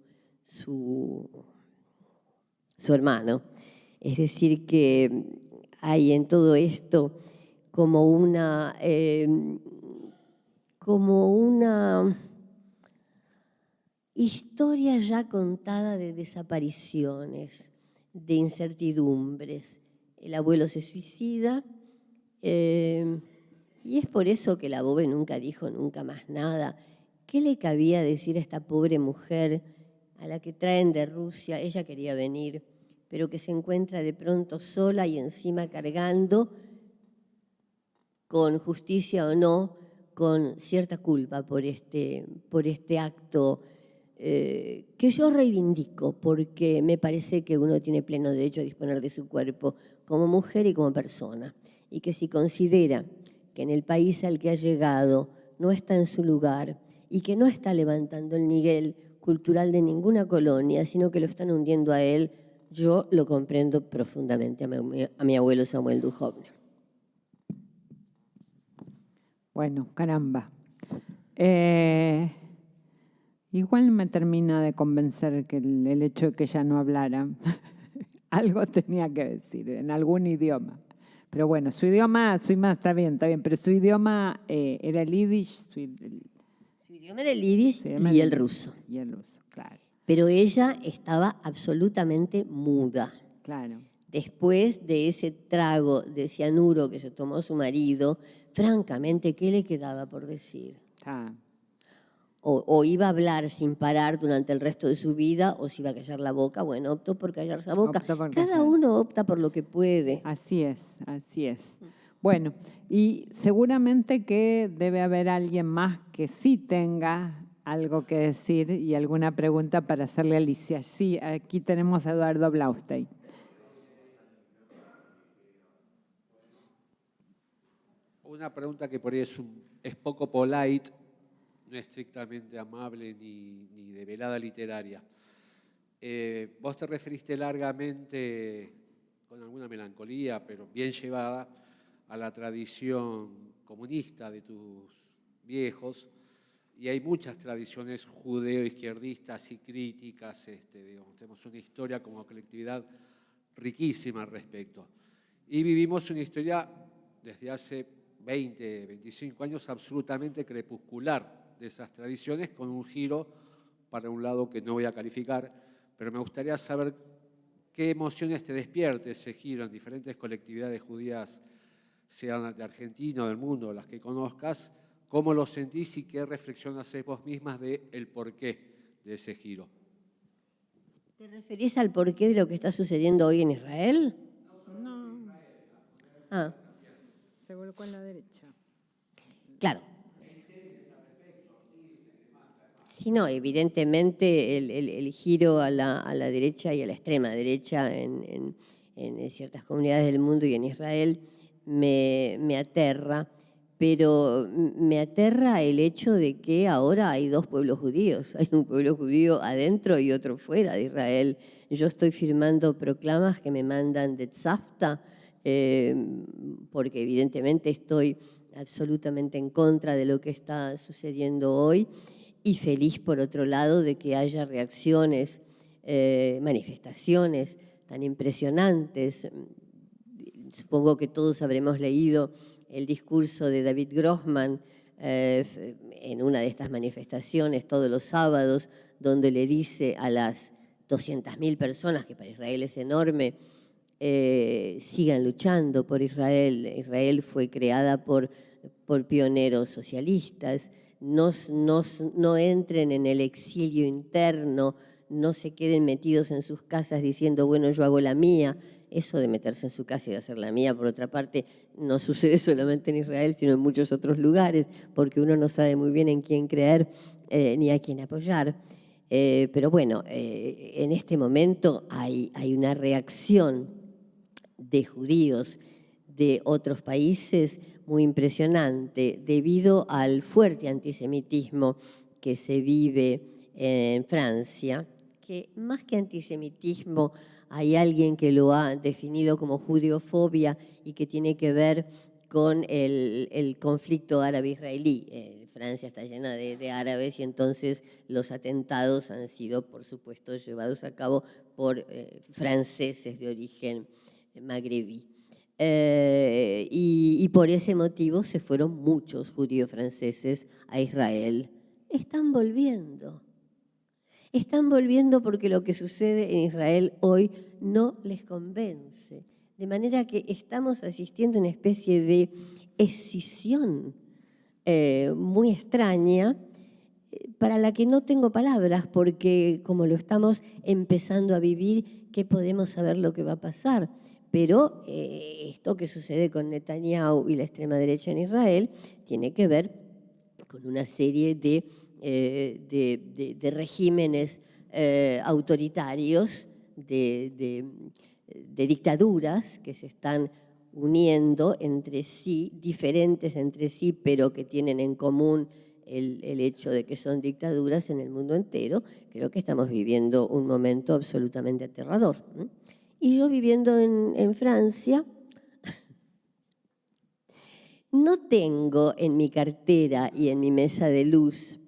[SPEAKER 2] hermano. Es decir, que hay en todo esto como una historia ya contada de desapariciones, de incertidumbres. El abuelo se suicida, y es por eso que la Bobe nunca dijo nunca más nada. ¿Qué le cabía decir a esta pobre mujer a la que traen de Rusia? Ella quería venir, pero que se encuentra de pronto sola y encima cargando, con justicia o no, con cierta culpa por este acto que yo reivindico, porque me parece que uno tiene pleno derecho a disponer de su cuerpo como mujer y como persona, y que si considera que en el país al que ha llegado no está en su lugar y que no está levantando el nivel cultural de ninguna colonia, sino que lo están hundiendo a él, yo lo comprendo profundamente a mi abuelo Samuel Duhovne.
[SPEAKER 3] Bueno, caramba. Igual me termina de convencer que el hecho de que ella no hablara algo tenía que decir en algún idioma. Pero bueno, su idioma está bien, pero su idioma era el yiddish.
[SPEAKER 2] Su idioma era el yiddish y el ruso.
[SPEAKER 3] Y el ruso, claro.
[SPEAKER 2] Pero ella estaba absolutamente muda.
[SPEAKER 3] Claro.
[SPEAKER 2] Después de ese trago de cianuro que se tomó su marido, francamente, ¿qué le quedaba por decir? O iba a hablar sin parar durante el resto de su vida, o se iba a callar la boca. Bueno, optó por callarse la boca. Cada uno opta por lo que puede.
[SPEAKER 3] Así es, así es. Bueno, y seguramente que debe haber alguien más que sí tenga algo que decir y alguna pregunta para hacerle a Alicia. Sí, aquí tenemos a Eduardo Blaustein.
[SPEAKER 4] Una pregunta que por ahí es poco polite, no estrictamente amable ni de velada literaria. Vos te referiste largamente, con alguna melancolía, pero bien llevada, a la tradición comunista de tus viejos y hay muchas tradiciones judeo-izquierdistas y críticas. Digamos, tenemos una historia como colectividad riquísima al respecto. Y vivimos una historia desde hace 20, 25 años absolutamente crepuscular de esas tradiciones, con un giro para un lado que no voy a calificar, pero me gustaría saber qué emociones te despierta ese giro en diferentes colectividades judías, sean de Argentina o del mundo, las que conozcas, cómo lo sentís y qué reflexión hacés vos mismas del porqué de ese giro.
[SPEAKER 2] ¿Te referís al porqué de lo que está sucediendo hoy en Israel?
[SPEAKER 3] No,
[SPEAKER 2] Ah,
[SPEAKER 3] se volcó a la derecha.
[SPEAKER 2] claro. Sí, no, evidentemente el giro a la derecha y a la extrema derecha en ciertas comunidades del mundo y en Israel me aterra, pero me aterra el hecho de que ahora hay dos pueblos judíos, hay un pueblo judío adentro y otro fuera de Israel. Yo estoy firmando proclamas que me mandan de Tzafta, porque evidentemente estoy absolutamente en contra de lo que está sucediendo hoy. Y feliz, por otro lado, de que haya reacciones, manifestaciones tan impresionantes. Supongo que todos habremos leído el discurso de David Grossman en una de estas manifestaciones todos los sábados, donde le dice a las 200.000 personas, que para Israel es enorme, sigan luchando por Israel. Israel fue creada por pioneros socialistas. No entren en el exilio interno, no se queden metidos en sus casas diciendo, bueno, yo hago la mía. Eso de meterse en su casa y de hacer la mía, por otra parte, no sucede solamente en Israel, sino en muchos otros lugares, porque uno no sabe muy bien en quién creer ni a quién apoyar. Pero bueno, en este momento hay una reacción de judíos de otros países muy impresionante debido al fuerte antisemitismo que se vive en Francia, que más que antisemitismo hay alguien que lo ha definido como judeofobia y que tiene que ver con el conflicto árabe-israelí. Francia está llena de árabes y entonces los atentados han sido, por supuesto, llevados a cabo por franceses de origen magrebí. Y por ese motivo se fueron muchos judíos franceses a Israel. Están volviendo. Están volviendo porque lo que sucede en Israel hoy no les convence. De manera que estamos asistiendo a una especie de escisión muy extraña, para la que no tengo palabras, porque como lo estamos empezando a vivir, ¿qué podemos saber lo que va a pasar? Pero esto que sucede con Netanyahu y la extrema derecha en Israel tiene que ver con una serie de regímenes autoritarios, de dictaduras que se están uniendo entre sí, diferentes entre sí, pero que tienen en común el hecho de que son dictaduras en el mundo entero. Creo que estamos viviendo un momento absolutamente aterrador. Y yo viviendo en Francia, no tengo en mi cartera y en mi mesa de luz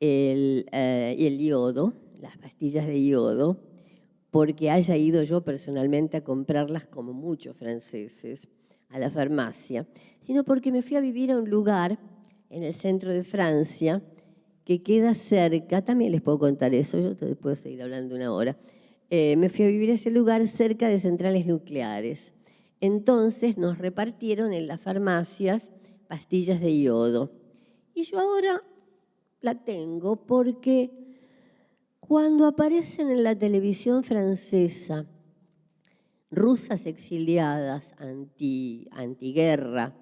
[SPEAKER 2] el yodo, las pastillas de yodo, porque haya ido yo personalmente a comprarlas, como muchos franceses, a la farmacia, sino porque me fui a vivir a un lugar en el centro de Francia que queda cerca, también les puedo contar eso, yo te puedo seguir hablando una hora. Me fui a vivir a ese lugar cerca de centrales nucleares. Entonces nos repartieron en las farmacias pastillas de yodo. Y yo ahora la tengo porque cuando aparecen en la televisión francesa rusas exiliadas antiguerra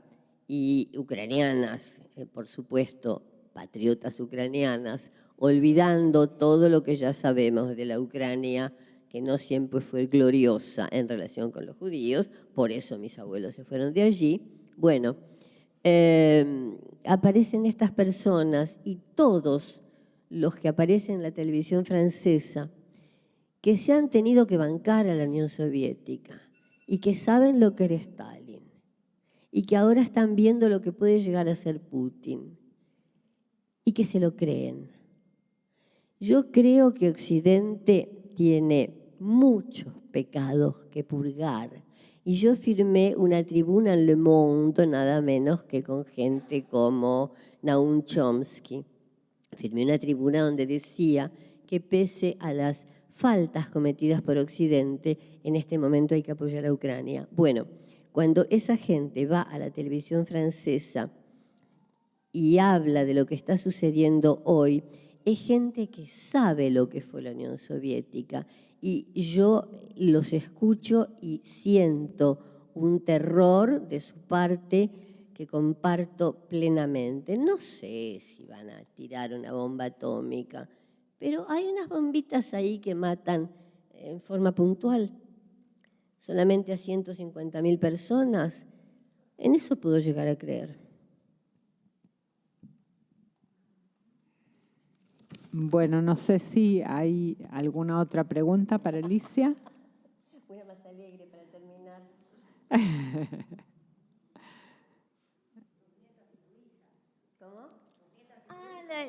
[SPEAKER 2] y ucranianas, por supuesto, patriotas ucranianas, olvidando todo lo que ya sabemos de la Ucrania, que no siempre fue gloriosa en relación con los judíos, por eso mis abuelos se fueron de allí. Bueno, aparecen estas personas y todos los que aparecen en la televisión francesa que se han tenido que bancar a la Unión Soviética y que saben lo que era Stalin y que ahora están viendo lo que puede llegar a ser Putin y que se lo creen. Yo creo que Occidente tiene muchos pecados que purgar. Y yo firmé una tribuna en Le Monde, nada menos que con gente como Noam Chomsky. Firmé una tribuna donde decía que pese a las faltas cometidas por Occidente, en este momento hay que apoyar a Ucrania. Bueno, cuando esa gente va a la televisión francesa y habla de lo que está sucediendo hoy, es gente que sabe lo que fue la Unión Soviética. Y yo los escucho y siento un terror de su parte que comparto plenamente. No sé si van a tirar una bomba atómica, pero hay unas bombitas ahí que matan en forma puntual solamente a 150.000 personas. En eso puedo llegar a creer.
[SPEAKER 3] Bueno, no sé si hay alguna otra pregunta para Alicia.
[SPEAKER 2] Una más alegre para terminar. ¿Cómo?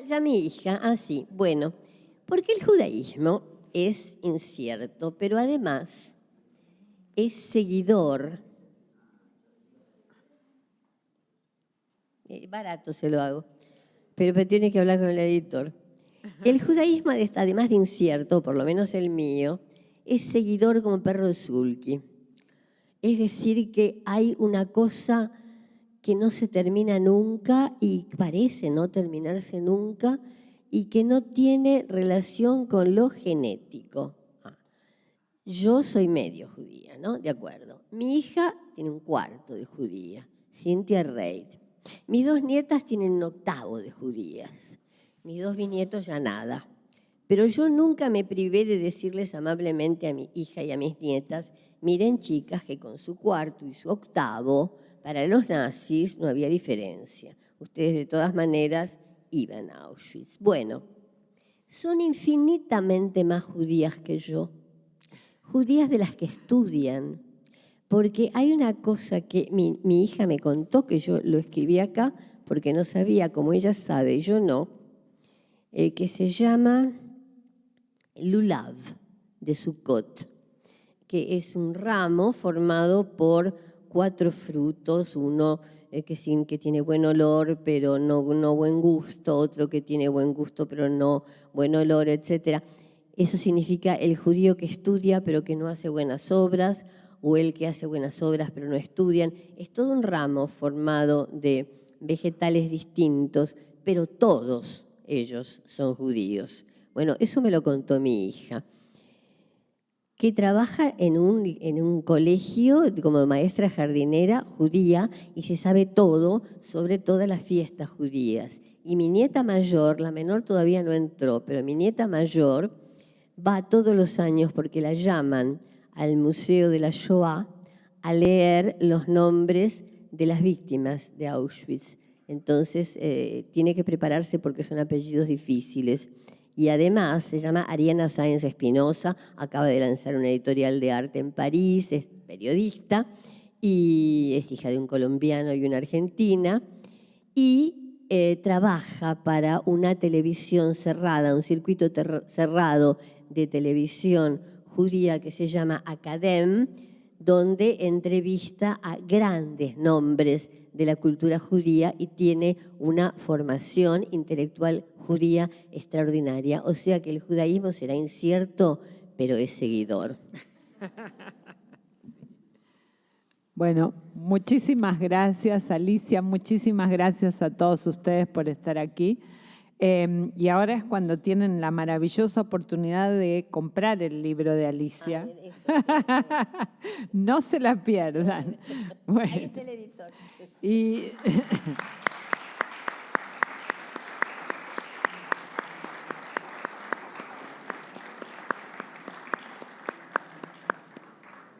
[SPEAKER 2] Ya mi hija. Ah, sí. Bueno, porque el judaísmo es incierto, pero además es seguidor. Barato se lo hago, pero tiene que hablar con el editor. El judaísmo, además de incierto, por lo menos el mío, es seguidor como perro de sulky. Es decir, que hay una cosa que no se termina nunca y parece no terminarse nunca y que no tiene relación con lo genético. Yo soy medio judía, ¿no? De acuerdo. Mi hija tiene un cuarto de judía, Cynthia Reid. Mis 2 nietas tienen un octavo de judías. Mis 2 bisnietos ya nada. Pero yo nunca me privé de decirles amablemente a mi hija y a mis nietas, miren chicas que con su cuarto y su octavo, para los nazis no había diferencia. Ustedes de todas maneras iban a Auschwitz. Bueno, son infinitamente más judías que yo. Judías de las que estudian. Porque hay una cosa que mi hija me contó, que yo lo escribí acá, porque no sabía, como ella sabe y yo no, que se llama Lulav, de Sukkot, que es un ramo formado por 4 frutos, uno que tiene buen olor pero no buen gusto, otro que tiene buen gusto pero no buen olor, etc. Eso significa el judío que estudia pero que no hace buenas obras, o el que hace buenas obras pero no estudian. Es todo un ramo formado de vegetales distintos, pero todos ellos son judíos. Bueno, eso me lo contó mi hija, que trabaja en un colegio como maestra jardinera judía y se sabe todo sobre todas las fiestas judías. Y mi nieta mayor, la menor todavía no entró, pero mi nieta mayor va todos los años porque la llaman al Museo de la Shoah a leer los nombres de las víctimas de Auschwitz. Entonces, tiene que prepararse porque son apellidos difíciles. Y además se llama Ariana Sáenz Espinosa, acaba de lanzar una editorial de arte en París, es periodista y es hija de un colombiano y una argentina. Y trabaja para una televisión cerrada, un circuito cerrado de televisión judía que se llama Academ, donde entrevista a grandes nombres de la cultura judía y tiene una formación intelectual judía extraordinaria. O sea que el judaísmo será incierto, pero es seguidor.
[SPEAKER 3] Bueno, muchísimas gracias, Alicia, muchísimas gracias a todos ustedes por estar aquí. Y ahora es cuando tienen la maravillosa oportunidad de comprar el libro de Alicia. No se la pierdan. Bueno.
[SPEAKER 2] Ahí está el editor.
[SPEAKER 3] Y